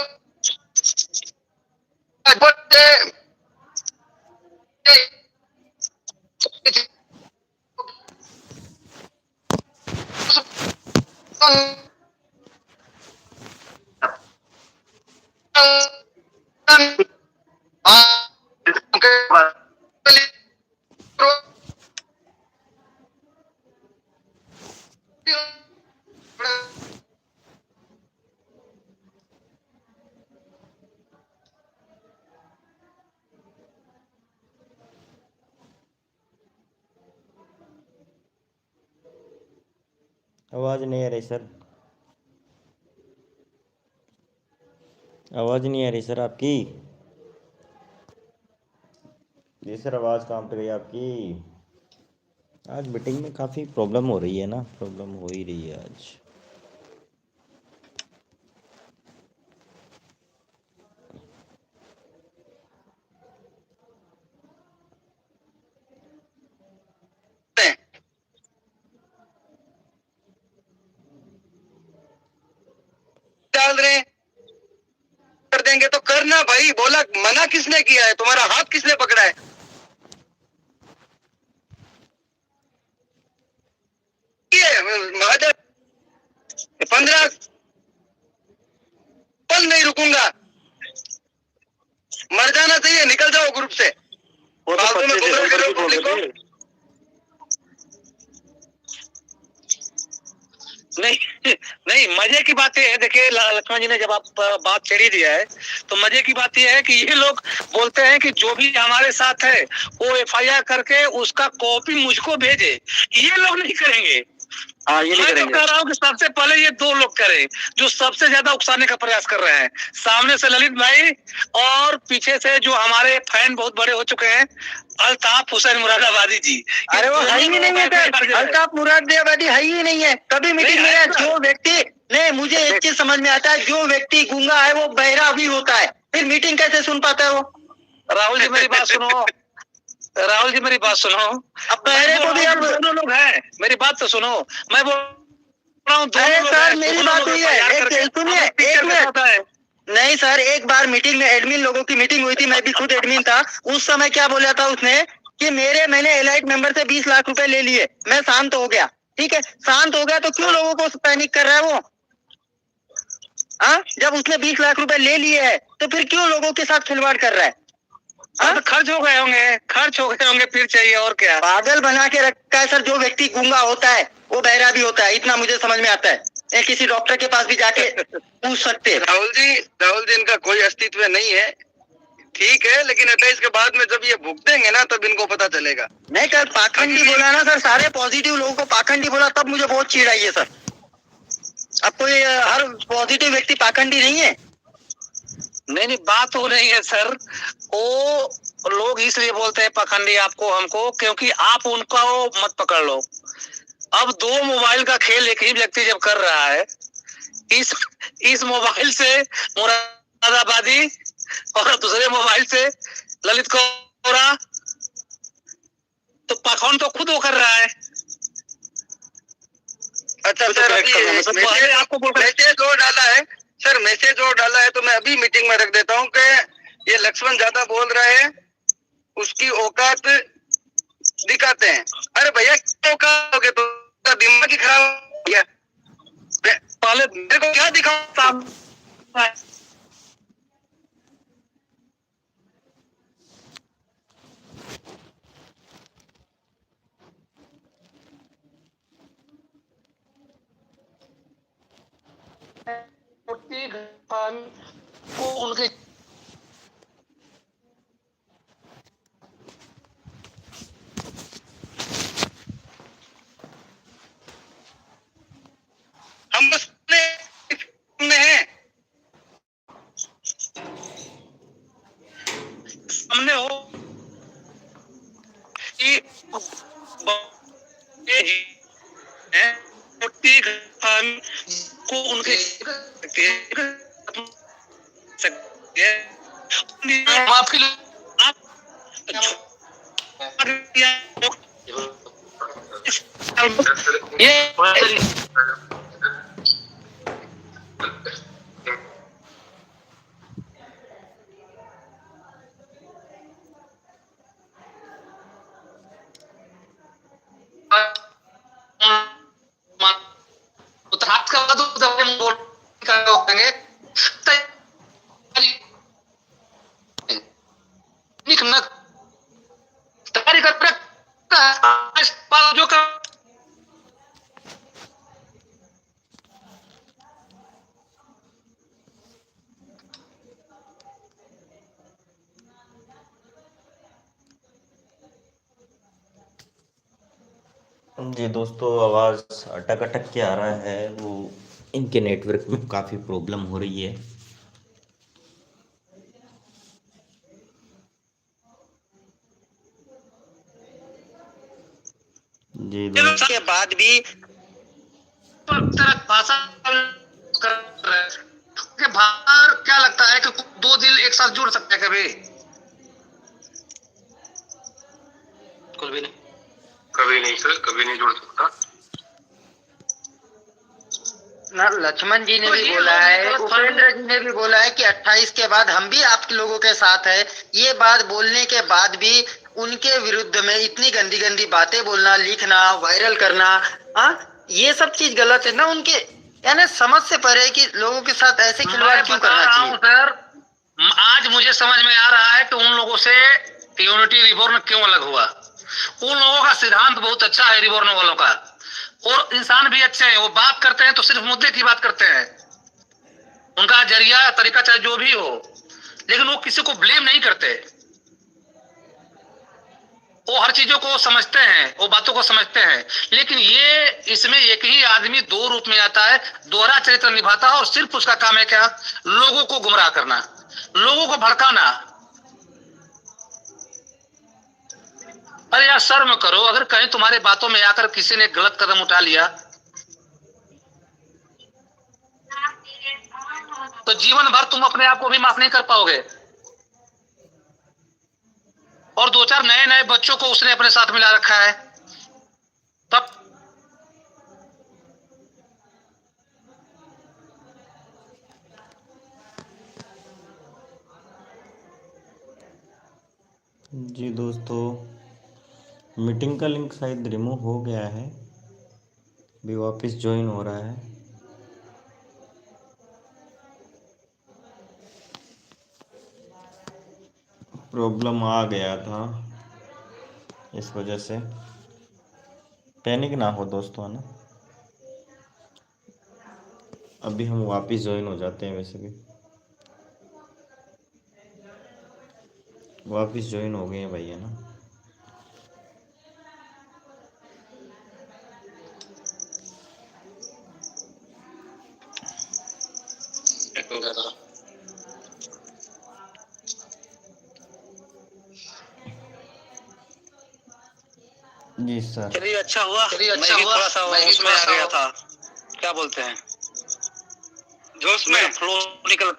आवाज नहीं आ रही सर, आवाज नहीं आ रही सर आपकी। जी सर, आवाज कहाँ पे गई आपकी? आज मीटिंग में काफ़ी प्रॉब्लम हो रही है ना, प्रॉब्लम हो ही रही है आज। डाल रहे हैं, कर देंगे तो करना भाई। बोला मना किसने किया है? तुम्हारा हाथ किसने पकड़ा है? महादेव 15 पल नहीं रुकूंगा, मर जाना चाहिए, निकल जाओ ग्रुप से। फालतू में गुमराह कर रहे हो पब्लिक को। नहीं नहीं, मजे की बात यह है, देखिए लक्ष्मण जी ने जब आप बात छेड़ी दिया है तो मजे की बात यह है कि ये लोग बोलते हैं कि जो भी हमारे साथ है वो FIR करके उसका कॉपी मुझको भेजे। ये लोग नहीं करेंगे। हाँ, ये नहीं मैं तो करेंगे। कह रहा हूँ कि सबसे पहले ये 2 लोग करें जो सबसे ज्यादा उकसाने का प्रयास कर रहे हैं। सामने से ललित भाई और पीछे से जो हमारे फैन बहुत बड़े हो चुके हैं, अल्ताफ हुसैन मुरादाबादी जी। अरे वो है ही नहीं है सर, अल्ताफ मुरादाबादी है ही नहीं है। कभी मीटिंग में जो व्यक्ति नहीं, मुझे एक चीज समझ में आता है, जो व्यक्ति गूंगा है वो बहरा भी होता है, फिर मीटिंग कैसे सुन पाता है वो? राहुल जी मेरी बात सुनो, राहुल जी मेरी बात सुनो। अब बहरे को भी अब दोनों लोग हैं, मेरी बात तो सुनो। मैं बोल रहा हूँ अरे सर मेरी बात हुई है, सुनिए एक मिनट। नहीं सर, एक बार मीटिंग में एडमिन लोगों की मीटिंग हुई थी, मैं भी खुद एडमिन था उस समय। क्या बोला था उसने कि मैंने एलाइट मेंबर से 20 लाख रुपए ले लिए, मैं शांत हो गया। ठीक है, शांत हो गया तो क्यों लोगों को पैनिक कर रहा है वो? हाँ, जब उसने 20 लाख रुपए ले लिए है तो फिर क्यों लोगों के साथ खिलवाड़ कर रहा है? तो खर्च हो गए होंगे, फिर चाहिए और क्या? पागल बना के रखा है सर। जो व्यक्ति गूंगा होता है वो बहरा भी होता है, इतना मुझे समझ में आता है। ये किसी डॉक्टर के पास भी जाके पूछ सकते हैं। राहुल जी इनका कोई अस्तित्व नहीं है, ठीक है, लेकिन 28 के बाद में जब ये भुगतेंगे ना तब इनको पता चलेगा। नहीं कल पाखंडी बोला ना सर, सारे पॉजिटिव लोगों को पाखंडी बोला, तब मुझे बहुत चिढ़ आई है सर। अब कोई हर पॉजिटिव व्यक्ति पाखंडी नहीं है। नहीं, बात वो नहीं है सर। वो लोग इसलिए बोलते हैं पाखंडी आपको हमको, क्योंकि आप उनका वो मत पकड़ लो। अब 2 मोबाइल का खेल एक ही व्यक्ति जब कर रहा है, इस मोबाइल से मुरादाबादी और दूसरे मोबाइल से ललित कोरा, तो पाखंड तो खुद वो कर रहा है। अच्छा सर, आपको मैसेज और डाला है सर, मैसेज और डाला है तो मैं अभी मीटिंग में रख देता हूँ कि ये लक्ष्मण ज्यादा बोल रहा है, उसकी औकात दिखाते हैं। अरे भैया क्या औकात हो गए, तो दिमाग ही खराब हो गया। पहले मेरे को क्या दिखाओ? को उनके हम बस में हैं, सामने हो कि को उनके आपके लिए ये हाथ का बोल करेंगे जी दोस्तों, आवाज़ अटक अटक के आ रहा है, वो इनके नेटवर्क में काफ़ी प्रॉब्लम हो रही है। जी दोस्तों, उसके बाद भी भाषा कर रहे हैं कि बाहर क्या लगता है कि दो दिल एक साथ जुड़ सकते हैं कभी? कभी नहीं सर, कभी नहीं जुड़ सकता। ना लक्ष्मण जी ने भी बोला है, उपेंद्र जी ने भी बोला है कि 28 के बाद हम भी आप लोगों के साथ है। ये बात बोलने के बाद भी उनके विरुद्ध में इतनी गंदी गंदी बातें बोलना, लिखना, वायरल करना, ये सब चीज गलत है ना उनके, यानी समझ से परे है कि लोगों के साथ ऐसे खिलवाड़ क्यों करना चाहिए। सर आज मुझे समझ में आ रहा है कि उन लोगों से यूनिटी रिबॉर्न क्यों अलग हुआ। उन लोगों का सिद्धांत बहुत अच्छा है रिबॉर्न वालों का, और इंसान भी अच्छे हैं। वो बात करते हैं तो सिर्फ मुद्दे की बात करते हैं, उनका जरिया तरीका चाहे जो भी हो, लेकिन वो किसी को ब्लेम नहीं करते। वो हर चीजों को समझते हैं, वो बातों को समझते हैं। लेकिन ये इसमें एक ही आदमी दो रूप में आता है, दोहरा चरित्र निभाता है, और सिर्फ उसका काम है क्या? लोगों को गुमराह करना, लोगों को भड़काना। अरे यार शर्म करो, अगर कहीं तुम्हारे बातों में आकर किसी ने गलत कदम उठा लिया तो जीवन भर तुम अपने आप को भी माफ नहीं कर पाओगे। और दो चार नए नए बच्चों को उसने अपने साथ मिला रखा है, तब जी दोस्तों, मीटिंग का लिंक शायद रिमूव हो गया है, अभी वापस ज्वाइन हो रहा है। प्रॉब्लम आ गया था, इस वजह से पैनिक ना हो दोस्तों, है ना। अभी हम वापस ज्वाइन हो जाते हैं, वैसे भी वापस ज्वाइन हो गए हैं भाई, है ना। जी सर, चलिए अच्छा हुआ, थोड़ा सा उसमें आ गया था, क्या बोलते हैं, जोश में फ्लो निकल।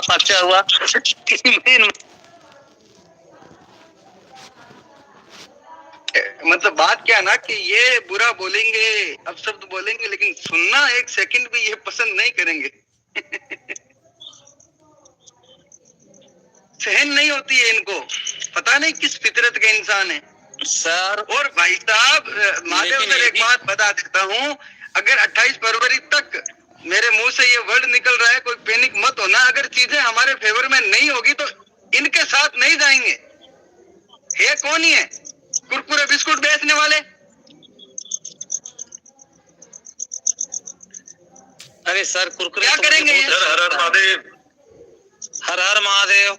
अच्छा हुआ मतलब बात क्या ना कि ये बुरा बोलेंगे, अपशब्द बोलेंगे, लेकिन सुनना एक सेकंड भी ये पसंद नहीं करेंगे। सहन नहीं होती है इनको, पता नहीं किस फितरत के इंसान है सर। और भाई साहब, महादेव सर एक बात बता देता हूँ, अगर 28 फरवरी तक मेरे मुंह से ये वर्ड निकल रहा है, कोई पैनिक मत होना। अगर चीजें हमारे फेवर में नहीं होगी तो इनके साथ नहीं जाएंगे। है कौन ही है? कुरकुरे बिस्कुट बेचने वाले। अरे सर कुरकुरे क्या करेंगे ये? हर हर महादेव, हर हर महादेव।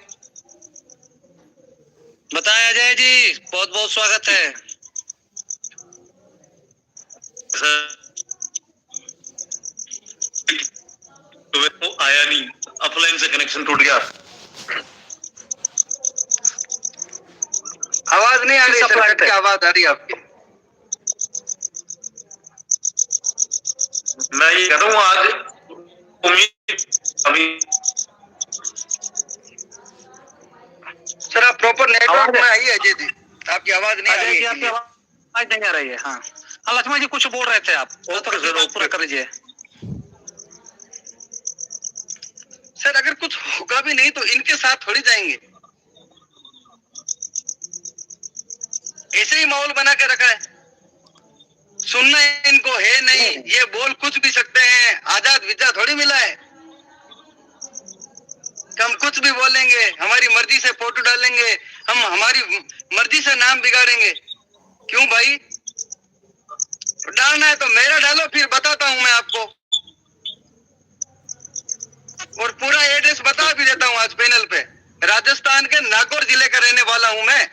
बताएं अजय जी, बहुत बहुत स्वागत है। तो आया नहीं, ऑफलाइन से कनेक्शन टूट गया। आवाज नहीं आ रही सर, क्या आवाज आ रही है आपकी? मैं ये कहता हूँ आज उम्मीद अभी सर आप प्रॉपर नेटवर्क में आइए अजय जी, आपकी आवाज नहीं आ रही है। आपकी आवाज नहीं आ रही है। हाँ लक्ष्मण जी कुछ बोल रहे थे आप, पूरा कर लीजिए। सर अगर कुछ होगा भी नहीं तो इनके साथ थोड़ी जाएंगे। ऐसे ही माहौल बना के रखा है, सुनना इनको है नहीं, ये बोल कुछ भी सकते हैं, आजाद विजा थोड़ी मिला है। हम कुछ भी बोलेंगे, हमारी मर्जी से फोटो डालेंगे, हम हमारी मर्जी से नाम बिगाड़ेंगे। क्यों भाई? डालना है तो मेरा डालो, फिर बताता हूं मैं आपको, और पूरा एड्रेस बता भी देता हूं आज पैनल पे। राजस्थान के नागौर जिले का रहने वाला हूं मैं।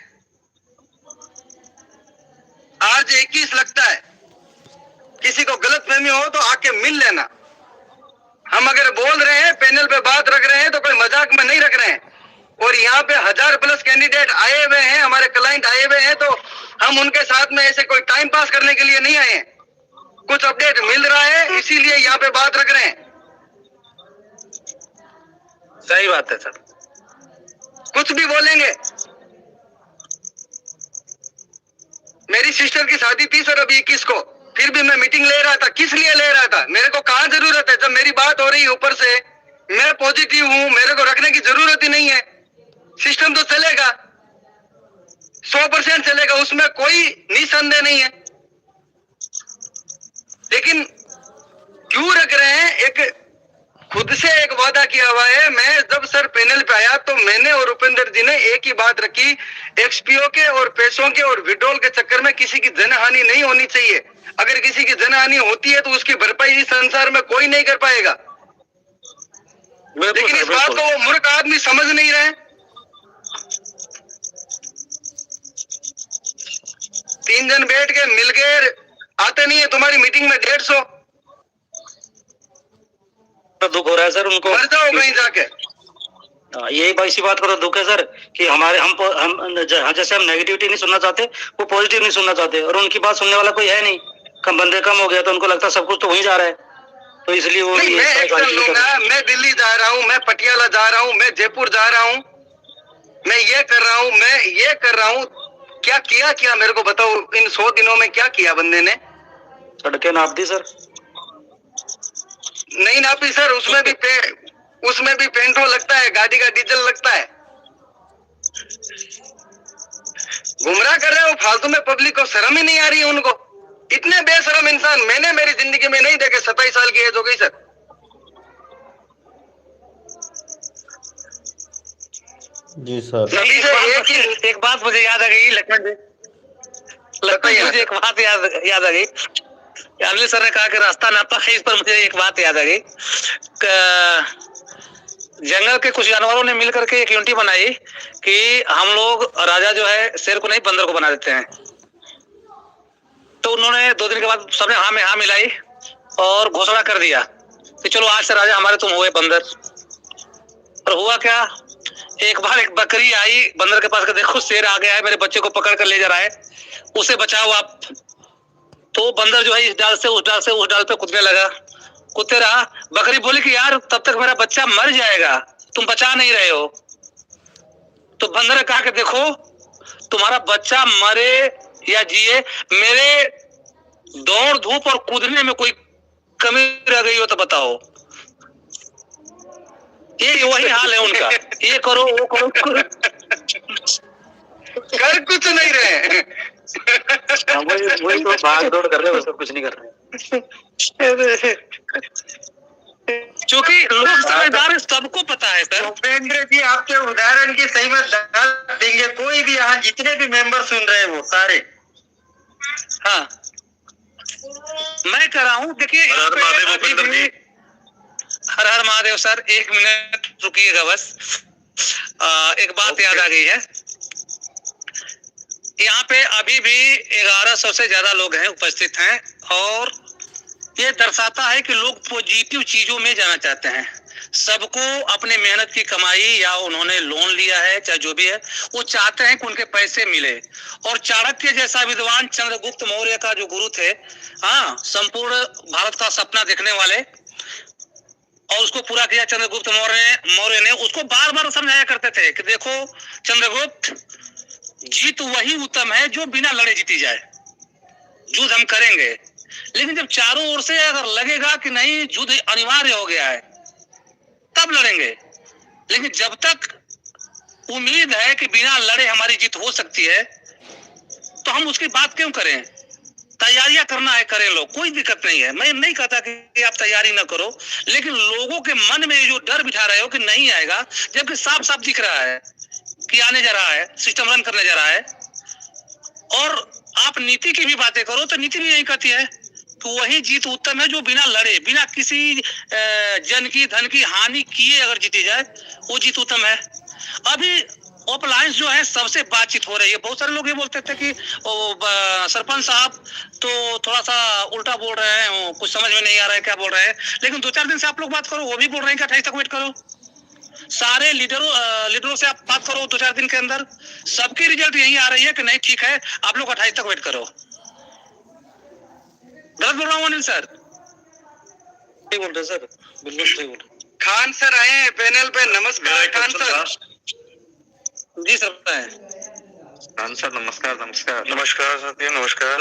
आज 21 लगता है, किसी को गलतफहमी हो तो आके मिल लेना। हम अगर बोल रहे हैं, पैनल पे बात रख रहे हैं तो कोई मजाक में नहीं रख रहे हैं। और यहाँ पे 1000+ कैंडिडेट आए हुए हैं, हमारे क्लाइंट आए हुए हैं, तो हम उनके साथ में ऐसे कोई टाइम पास करने के लिए नहीं आए हैं। कुछ अपडेट मिल रहा है इसीलिए यहाँ पे बात रख रहे हैं। सही बात है सर। कुछ भी बोलेंगे। मेरी सिस्टर की शादी थी सर अभी 21 को, फिर भी मैं मीटिंग ले रहा था। किस लिए ले रहा था? मेरे को कहाँ जरूरत है? जब मेरी बात हो रही है ऊपर से, मैं पॉजिटिव हूँ, मेरे को रखने की जरूरत ही नहीं है। सिस्टम तो चलेगा, 100% चलेगा, उसमें कोई निसंदेह नहीं है। लेकिन क्यों रख रहे हैं? एक खुद से एक वादा किया हुआ है। मैं जब सर पैनल पे आया तो मैंने और उपेंद्र जी ने एक ही बात रखी, एक्सपीओ के और पैसों के और विड्रॉल के चक्कर में किसी की जनहानि नहीं होनी चाहिए। अगर किसी की जनहानि होती है तो उसकी भरपाई इस संसार में कोई नहीं कर पाएगा। लेकिन इस बात को वो मूर्ख आदमी समझ नहीं रहे। 3 जन बैठ के मिलकर आते नहीं है तुम्हारी मीटिंग में 150। तो दुख हो रहा है सर उनको। मर जाओ कहीं जाके। यही इसी बात का तो दुख है सर कि हमारे हम जैसे हम नेगेटिविटी नहीं सुनना चाहते, वो पॉजिटिव नहीं सुनना चाहते, और उनकी बात सुनने वाला कोई है नहीं। कम बंदे कम हो गया तो उनको लगता है सब कुछ तो वहीं जा रहा है, तो इसलिए वो नहीं, मैं एक्शन लूंगा। मैं दिल्ली जा रहा हूँ, मैं पटियाला जा रहा हूँ, मैं जयपुर जा रहा हूँ, मैं ये कर रहा हूँ, मैं ये कर रहा हूँ। क्या किया मेरे को बताओ, इन 100 दिनों में क्या किया बंदे ने? सड़कें नाप दी सर? नहीं नापी सर, उसमें भी पेट्रोल लगता है, गाड़ी का डीजल लगता है। गुमराह कर रहे हो फालतू में पब्लिक को। शर्म ही नहीं आ रही है उनको। इतने बेशरम इंसान मैंने मेरी जिंदगी में नहीं देखे। 27 साल की एज हो गई सर। जी सर। एक बात मुझे याद आ गई लक्ष्मण जी, मुझे एक बात याद आ गई। अनिल सर ने कहा कि रास्ता नापा है, इस पर मुझे एक बात याद आ गई। जंगल के कुछ जानवरों ने मिलकर के एक यूनिटी बनाई कि हम लोग राजा जो है शेर को नहीं बंदर को बना देते हैं। तो उन्होंने 2 दिन के बाद सबने हाँ में हाँ मिलाई और घोषणा कर दिया कि चलो आज से राजा हमारे तुम हुए बंदर। और हुआ क्या, एक बार एक बकरी आई बंदर के पास के, देखो शेर आ गया है, मेरे बच्चे को पकड़ कर ले जा रहा है, उसे बचाओ आप। तो बंदर जो है इस डाल से उस डाल से उस डाल पे कूदने लगा, कूदते रहा। बकरी बोली कि यार तब तक मेरा बच्चा मर जाएगा, तुम बचा नहीं रहे हो। तो बंदर ने कहा कि देखो तुम्हारा बच्चा मरे या जिए, मेरे दौड़ धूप और कूदने में कोई कमी रह गई हो तो बताओ। ये वही हाल है उनका, ये करो वो करो, कर कुछ नहीं रहे। वही तो भाग दौड़ कर रहे हो, सब कुछ नहीं कर रहे। क्योंकि लोग समझदार है, सबको पता है सर। उपेंद्र जी आपके उदाहरण की सही में दाद देंगे। कोई भी यहाँ जितने भी मेंबर सुन रहे हैं वो सारे। हाँ मैं कर रहा हूँ। देखिए हर हर महादेव सर, 1 मिनट रुकिएगा बस। एक बात याद आ गई है। यहाँ पे अभी भी 1100 से ज्यादा लोग हैं उपस्थित हैं, और ये दर्शाता है कि लोग पॉजिटिव चीजों में जाना चाहते हैं। सबको अपने मेहनत की कमाई या उन्होंने लोन लिया है चाहे जो भी है, वो चाहते हैं कि उनके पैसे मिले। और चाणक्य जैसा विद्वान, चंद्रगुप्त मौर्य का जो गुरु थे, हाँ, संपूर्ण भारत का सपना देखने वाले, और उसको पूरा किया चंद्रगुप्त मौर्य ने। उसको बार बार समझाया करते थे कि देखो चंद्रगुप्त, जीत वही उत्तम है जो बिना लड़े जीती जाए। युद्ध हम करेंगे, लेकिन जब चारों ओर से अगर लगेगा कि नहीं युद्ध अनिवार्य हो गया है तब लड़ेंगे। लेकिन जब तक उम्मीद है कि बिना लड़े हमारी जीत हो सकती है तो हम उसकी बात क्यों करें। तैयारियां करना है, करें लोग, कोई दिक्कत नहीं है। मैं नहीं कहता कि आप तैयारी ना करो, लेकिन लोगों के मन में जो डर बिठा रहे हो कि नहीं आएगा, जबकि साफ साफ दिख रहा है कि आने जा रहा है, सिस्टम रन करने जा रहा है। और आप नीति की भी बातें करो तो नीति भी यही कहती है कि वही जीत उत्तम है जो बिना लड़े, बिना किसी जन की धन की हानि किए अगर जीती जाए वो जीत उत्तम है। अभी ऑफलाइन जो है सबसे बातचीत हो रही है। बहुत सारे लोग ये बोलते थे कि सरपंच साहब तो थोड़ा सा उल्टा बोल रहे हैं, कुछ समझ में नहीं आ रहा है क्या बोल रहे हैं, लेकिन 2-4 दिन से आप लोग बात करो, वो भी बोल रहे हैं कि 28 तक वेट करो। सारे लीडरों से आप बात करो 2-4 दिन के अंदर, सबकी रिजल्ट यही आ रही है कि नहीं ठीक है, आप लोग 28 तक वेट करो। गलत बोल रहा हूँ अनिल सर? सही बोल रहे सर, बिल्कुल सही बोल रहे। खान सर आए हैं पैनल पे। नमस्कार खान सर। जी सर बताएं। खान सर नमस्कार। नमस्कार नमस्कार सर, नमस्कार।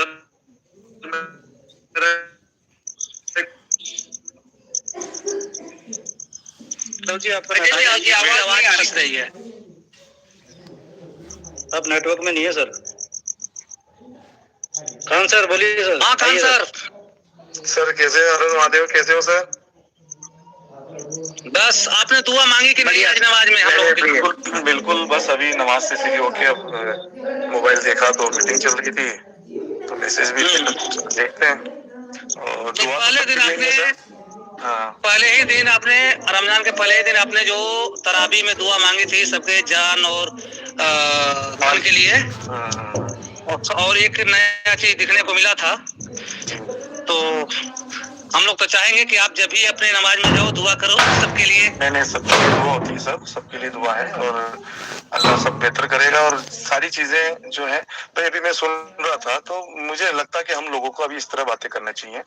जी आपका आपकी आवाज फंस रही है। आप नेटवर्क में नहीं है सर। खान सर बोलिए सर। हाँ खान सर। सर कैसे हर हर महादेव, कैसे हो सर? बस आपने दुआ मांगी कि नहीं आज नमाज में? हम लोग बिल्कुल बिल्कुल, बस अभी नमाज से फ्री होके अब मोबाइल देखा तो मीटिंग चल रही थी, तो मैसेज भी देखते हैं और दुआ पहले दिन आपने हाँ पहले ही दिन आपने रमजान के पहले ही दिन आपने जो तराबी में दुआ मांगी थी सबके जान और माल के लिए, और एक नया चीज दिखने को मिला था। तो हम लोग तो चाहेंगे कि आप जब भी अपने नमाज में जाओ दुआ करो सबके लिए। नहीं सबके लिए दुआ होती है सर, सबके लिए दुआ है और अल्लाह सब बेहतर करेगा और सारी चीजें जो है। तो ये भी मैं सुन रहा था तो मुझे लगता है कि हम लोगों को अभी इस तरह बातें करना चाहिए,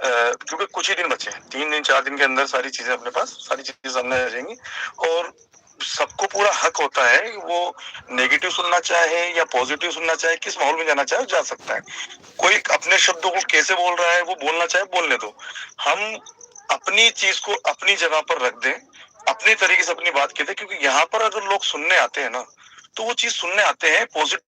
क्योंकि कुछ ही दिन बचे हैं, 3 दिन 4 दिन के अंदर सारी चीजें अपने पास, सारी चीजें सामने आ जाएंगी और सबको पूरा हक होता है कि वो नेगेटिव सुनना चाहे या पॉजिटिव सुनना चाहे, किस माहौल में जाना चाहे जा सकता है। कोई अपने शब्दों को कैसे बोल रहा है वो बोलना चाहे बोलने दो, हम अपनी चीज को अपनी जगह पर रख दें, अपने तरीके से अपनी बात कहते हैं, क्योंकि यहाँ पर अगर लोग सुनने आते हैं ना तो वो चीज सुनने आते हैं पॉजिटिव।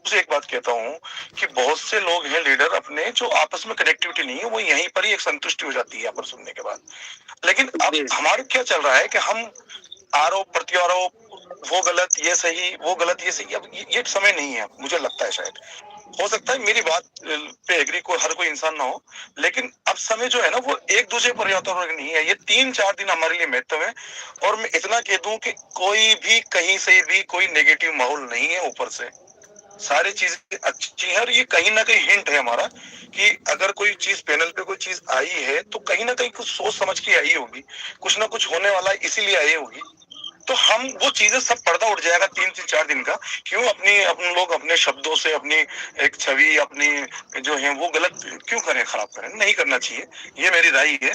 एक बात कहता हूँ कि बहुत से लोग हैं लीडर अपने जो आपस में कनेक्टिविटी नहीं है, वो यहीं पर ही एक संतुष्टि हो जाती है यहाँ पर सुनने के बाद। लेकिन अब हमारे क्या चल रहा है कि हम आरोप प्रत्यारोप, वो गलत ये सही, वो गलत ये सही, अब ये समय नहीं है। मुझे लगता है शायद हो सकता है मेरी बात पे एग्री को हर कोई इंसान ना हो, लेकिन अब समय जो है ना वो एक दूसरे पर नहीं है। ये 3-4 दिन हमारे लिए महत्व है और मैं इतना कह दूं कि कोई भी कहीं से भी कोई नेगेटिव माहौल नहीं है, ऊपर से सारी चीजें अच्छी है और ये कहीं ना कहीं हिंट है हमारा कि अगर कोई चीज पैनल पे कोई चीज आई है तो कहीं ना कहीं कुछ सोच समझ के आई होगी, कुछ ना कुछ होने वाला है इसीलिए आई होगी। तो हम वो चीजें सब पर्दा उठ जाएगा 3-4 दिन का। क्यों अपन लोग अपने शब्दों से अपनी एक छवि अपनी जो है वो गलत क्यों करें, खराब करें? नहीं करना चाहिए, ये मेरी राय है।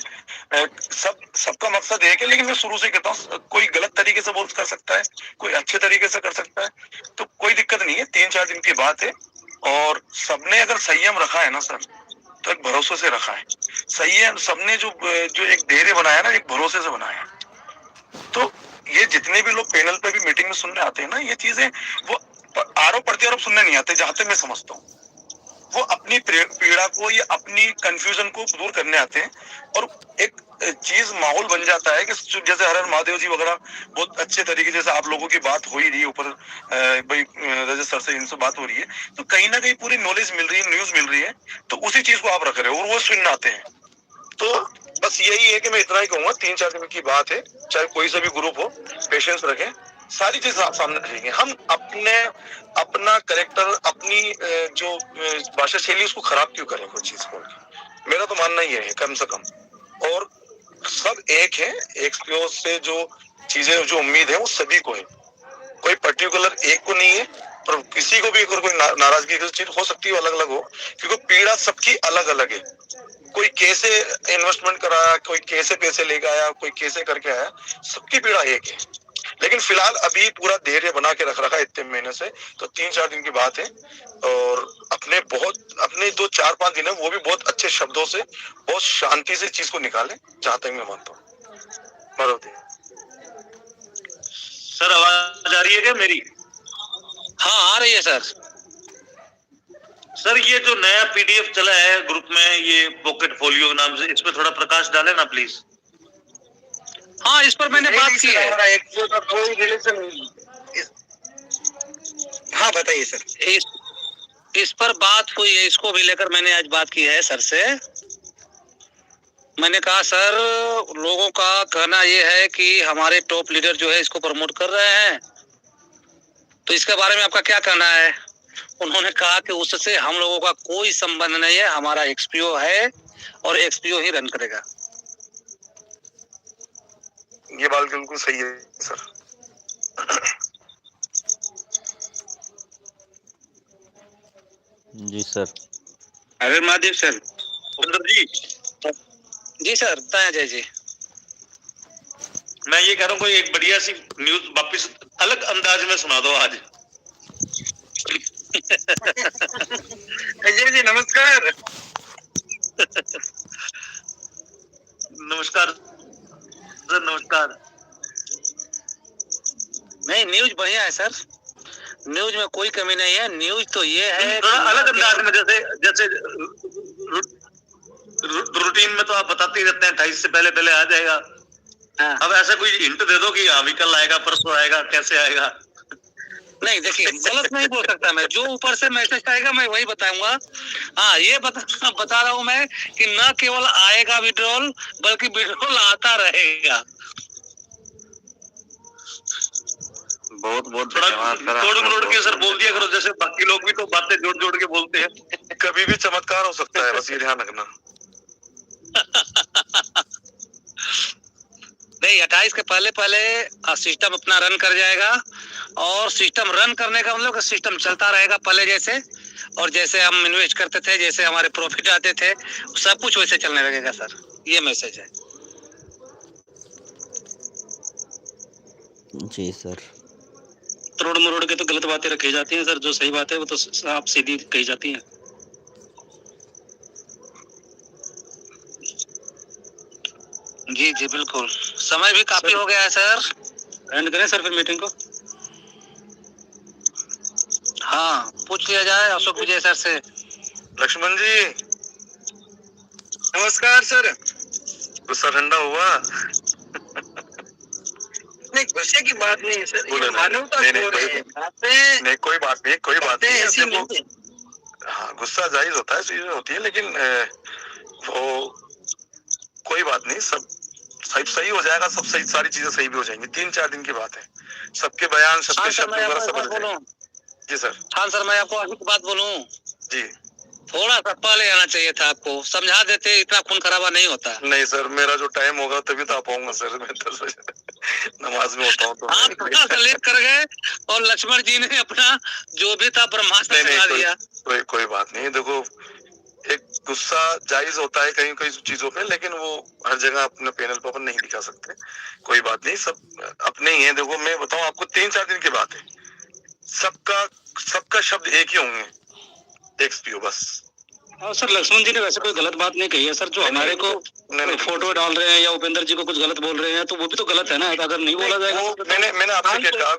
सबका मकसद एक है, लेकिन मैं शुरू से कहता हूँ कोई गलत तरीके से बोल कर सकता है, कोई अच्छे तरीके से कर सकता है, तो कोई दिक्कत नहीं है। 3-4 दिन की बात है और सबने अगर संयम रखा है ना सर तो एक भरोसे से रखा है। संयम सबने जो एक धैर्य बनाया ना, एक भरोसे से बनाया। तो ये जितने भी लोग पैनल पे भी मीटिंग में सुनने आते हैं ना, ये चीजें वो आरोप प्रत्यारोप सुनने नहीं आते, जहां तक मैं समझता हूँ वो अपनी पीड़ा को या अपनी कंफ्यूजन को दूर करने आते हैं और एक चीज माहौल बन जाता है कि जैसे हर हर महादेव जी वगैरह बहुत अच्छे तरीके, जैसे आप लोगों की बात हो ही रही है ऊपर भाई रजत सर से इनसे बात हो रही है, तो कहीं ना कहीं पूरी नॉलेज मिल रही है, न्यूज मिल रही है, तो उसी चीज को आप रख रहे हो और वो सुनने आते हैं। तो बस यही है कि मैं इतना ही कहूंगा, 3-4 दिन की बात है, चाहे कोई सा भी ग्रुप हो, पेशेंस रखें, सारी चीज सामने रखेंगे। हम अपना कैरेक्टर अपनी जो भाषा शैली उसको खराब क्यों करें कोई चीज को? मेरा तो मानना ही है कम से कम। और सब एक है, एक से जो चीजें जो उम्मीद है वो सभी को है, कोई पर्टिकुलर एक को नहीं है। पर किसी को भी अगर कोई नाराजगी की चीज हो सकती है अलग अलग हो, क्योंकि पीड़ा सबकी अलग अलग है। कोई कैसे इन्वेस्टमेंट कराया, कोई कैसे पैसे लेके आया, कोई कैसे करके आया, सबकी पीड़ा एक है। लेकिन फिलहाल अभी पूरा धैर्य बना के रख रखा है इतने महीने से, तो 3-4 दिन की बात है और अपने 2-4-5 दिन है वो भी बहुत अच्छे शब्दों से बहुत शांति से चीज को निकाले, जहां तक मैं मानता हूँ। सर आवाज आ रही है क्या मेरी? हाँ आ रही है सर। सर ये जो नया पीडीएफ चला है ग्रुप में, ये पॉकेट फोलियो नाम से, इस पर थोड़ा प्रकाश डाले ना प्लीज। हाँ इस पर मैंने बात की है। कोई रिलेशन नहीं। हाँ बताइए सर। इस पर बात हुई है, इसको भी लेकर मैंने आज बात की है सर से। मैंने कहा सर, लोगों का कहना ये है कि हमारे टॉप लीडर जो है इसको प्रमोट कर रहे हैं, तो इसके बारे में आपका क्या कहना है? उन्होंने कहा कि उससे हम लोगों का कोई संबंध नहीं है, हमारा एक्सपीओ है और एक्सपीओ ही रन करेगा। ये बात बिल्कुल सही है सर। जी सर। अरे महादेव सर, जी सर, बताएं अजय जी। मैं ये कह रहा हूँ कोई एक बढ़िया सी न्यूज वापिस अलग अंदाज में सुना दो आज। अजय जी नमस्कार। नमस्कार सर, नमस्कार। नहीं, न्यूज बढ़िया है सर, न्यूज में कोई कमी नहीं है। न्यूज तो ये है थोड़ा अलग अंदाज में, जैसे रूटीन में तो आप बताते ही रहते हैं 28 से पहले आ जाएगा। हाँ। अब ऐसा कोई हिंट दे दो कि हाँ भी कल आएगा, परसों आएगा, कैसे आएगा? नहीं देखिए, गलत नहीं बोल सकता मैं, जो ऊपर से मैसेज आएगा मैं वही बताऊंगा। हाँ, ये बता रहा हूँ मैं कि न केवल आएगा विड्रॉल, बल्कि विड्रॉल आता रहेगा। बहुत बहुत तोड़ के सर बोल दिया करो, जैसे बाकी लोग भी तो बातें जोड़ के बोलते हैं। कभी भी चमत्कार हो सकता है, बस ये ध्यान रखना। नहीं, 28 के पहले सिस्टम अपना रन कर जाएगा, और सिस्टम रन करने का मतलब सिस्टम चलता रहेगा पहले जैसे, और जैसे हम इन्वेस्ट करते थे, जैसे हमारे प्रॉफिट आते थे, सब कुछ वैसे चलने लगेगा सर। ये मैसेज है। जी सर। तोड़ मरोड़ के तो गलत बातें रखी जाती हैं सर, जो सही बात है वो तो साफ सीधी कही जाती हैं। जी जी बिल्कुल। समय भी काफी हो गया है सर। एंड करें सर फिर मीटिंग को? हाँ, पूछ लिया जाए अशोक विजय सर से। लक्ष्मण जी नमस्कार सर। गुस्सा ठंडा हुआ? नहीं, गुस्से की बात नहीं है सर, ये मानवता नहीं, हो रही है नहीं, कोई बात नहीं ऐसी है। नहीं है। हाँ, गुस्सा जायज होता है, चीजें होती है, लेकिन वो कोई बात नहीं, सब सही हो जाएगा, सब सही, सारी चीजें सही भी हो जाएंगी। 3-4 दिन की बात है। सबके बयान, सबके शब्द वगैरह सब बदल जाएंगे। जी सर। हाँ सर, मैं आपको अभी बात बोलूं? जी। थोड़ा सा पहले आना चाहिए था आपको, समझा देते, इतना खून खराबा नहीं होता। नहीं सर, मेरा जो टाइम होगा तभी तो आ पाऊंगा सर। मैं 10 बजे नमाज में होता हूँ, तो आप थोड़ा सा लेट कर गए, और लक्ष्मण जी ने अपना जो भी था ब्रह्मास्त्र चला दिया। कोई बात नहीं। देखो, एक गुस्सा जायज होता है कहीं चीजों पे, लेकिन वो हर जगह अपने पैनल पर नहीं दिखा सकते। कोई बात नहीं, सब अपने ही है। देखो, मैं बताऊं आपको, 3-4 दिन की बात है, सबका शब्द एक ही होंगे, एक्सपीओ बस। हाँ सर, लक्ष्मण जी ने वैसे कोई गलत बात नहीं कही है सर। जो हमारे को फोटो डाल रहे हैं या उपेंद्र जी को कुछ गलत बोल रहे हैं, तो वो भी तो गलत है ना। अगर नहीं बोला जाएगा, मैंने आपसे क्या कहा,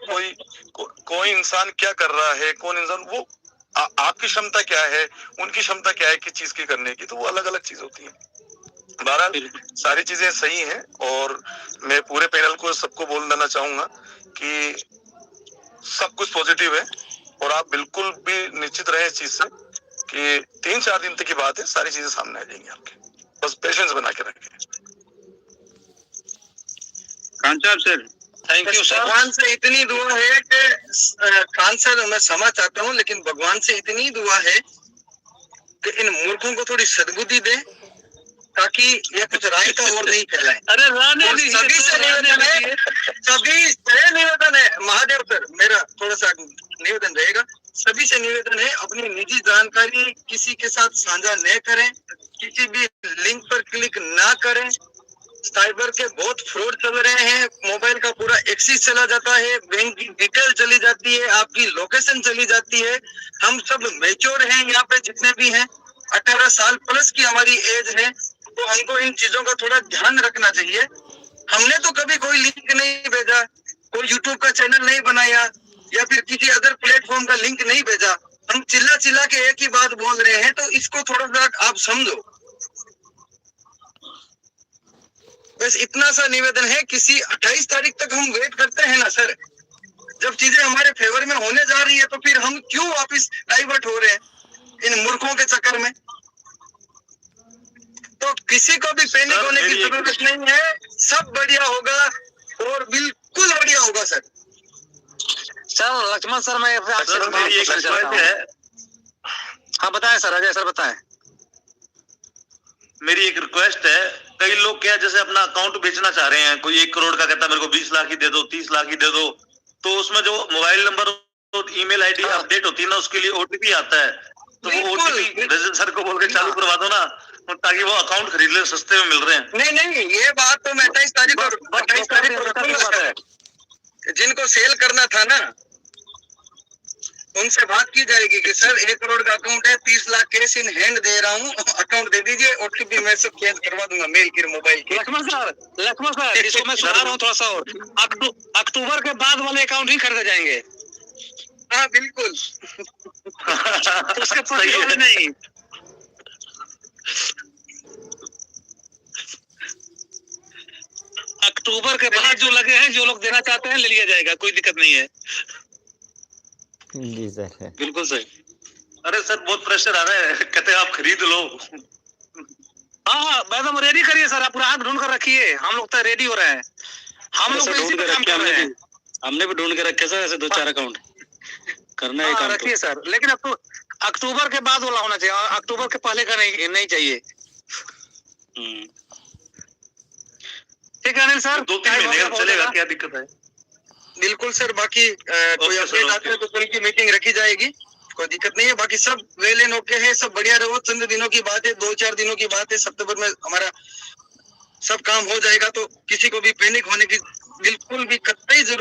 कोई इंसान क्या कर रहा है, कौन इंसान, वो आपकी क्षमता क्या है, उनकी क्षमता क्या है किस चीज की करने की, तो वो अलग अलग चीज होती है। बहरहाल सारी चीजें सही हैं, और मैं पूरे पैनल को सबको बोल देना चाहूंगा कि सब कुछ पॉजिटिव है, और आप बिल्कुल भी निश्चित रहे इस चीज से कि 3-4 दिन तक की बात है, सारी चीजें सामने आ जाएंगी आपके। बस पेशेंस बना के रखें। खान साहब सर, थैंक यू सर। भगवान से इतनी दुआ है कि खान सर, मैं क्षमा चाहता हूँ, लेकिन भगवान से इतनी दुआ है कि इन मूर्खों को थोड़ी सद्बुद्धि दे, ताकि ये कुछ राय का और नहीं फैलाए। अरे सभी से निवेदन है महादेव सर, मेरा थोड़ा सा निवेदन रहेगा, सभी से निवेदन है, अपनी निजी जानकारी किसी के साथ साझा न करें, किसी भी लिंक पर क्लिक ना करें। साइबर के बहुत फ्रॉड चल रहे हैं, मोबाइल का पूरा एक्सेस चला जाता है, बैंक की डिटेल चली जाती है, आपकी लोकेशन चली जाती है। हम सब मैच्योर हैं, यहाँ पे जितने भी हैं 18 साल प्लस की हमारी एज है, तो हमको इन चीजों का थोड़ा ध्यान रखना चाहिए। हमने तो कभी कोई लिंक नहीं भेजा, कोई यूट्यूब का चैनल नहीं बनाया, या फिर किसी अदर प्लेटफॉर्म का लिंक नहीं भेजा। हम चिल्ला के एक ही बात बोल रहे हैं, तो इसको थोड़ा सा आप समझो। बस इतना सा निवेदन है। किसी 28 तारीख तक हम वेट करते हैं ना सर, जब चीजें हमारे फेवर में होने जा रही है, तो फिर हम क्यों वापस डाइवर्ट हो रहे हैं इन मूर्खों के चक्कर में। तो तो किसी को भी पैनिक सर, होने की मेरी एक- जरूरत नहीं है, सब बढ़िया होगा और बिल्कुल बढ़िया होगा सर। सर लक्ष्मण सर, मैं आपसे सर एक बात मेरी एक पूछना चाहता रिक्वेस्ट हूँ। है, हाँ बताएं सर, अजय सर बताएं। मेरी एक रिक्वेस्ट है, कई लोग क्या जैसे अपना अकाउंट बेचना चाह रहे हैं, कोई 1 करोड़ का कहता है मेरे को 20 लाख ही दे दो, 30 लाख ही दे दो, तो उसमें जो मोबाइल नंबर और ईमेल आईडी अपडेट होती है ना, उसके लिए ओटीपी आता है, तो वो बिल्कुल। ओटीपी रजत सर को बोल के चालू करवा दो ना, ताकि वो अकाउंट खरीद ले, सस्ते में मिल रहे हैं। नहीं, ये बात तो मैं 28 तारीख को रखूंगा सर। जिनको सेल करना था ना, उनसे बात की जाएगी कि सर 1 करोड़ का अकाउंट है, 30 लाख कैश इन हैंड दे रहा हूँ, अकाउंट दे दीजिए, ओटीपी मैं सब चेंज करवा दूंगा मेल की, मोबाइल की। लक्ष्मण सर इसको मैं सुधार रहा हूँ थोड़ा सा और। अक्टूबर के बाद वाले अकाउंट ही खरीदे जाएंगे। हाँ बिल्कुल। उसके सही है। नहीं। अक्टूबर के बाद जो लगे हैं, जो लोग देना चाहते हैं ले लिया जाएगा, कोई दिक्कत नहीं है। जी सर। बिल्कुल सही। अरे सर बहुत प्रेशर आ रहा है, कहते हैं आप खरीद लो। हाँ मैडम रेडी करिए सर, आप ग्राहक ढूंढ कर रखिए, हम लोग तो रेडी हो रहे हैं, हम लोग तो इसी पे काम कर रहे हैं। हमने भी ढूंढ के रखे सर ऐसे 2-4 अकाउंट करना है काम। रखिए सर, लेकिन अक्टूबर के बाद वाला होना चाहिए, अक्टूबर के पहले का नहीं चाहिए। ठीक है अनिल सर, 2-3 महीने का चलेगा, क्या दिक्कत है? बिल्कुल सर, बाकी कोई अपडेट आते हैं तो कल की मीटिंग रखी जाएगी, कोई दिक्कत नहीं है। बाकी सब वेल एंड ओके है, सब बढ़िया रहो। चंद दिनों की बात है, 2-4 दिनों की बात है, सितंबर में हमारा सब काम हो जाएगा, तो किसी को भी पैनिक होने की बिल्कुल भी कतई जरूरत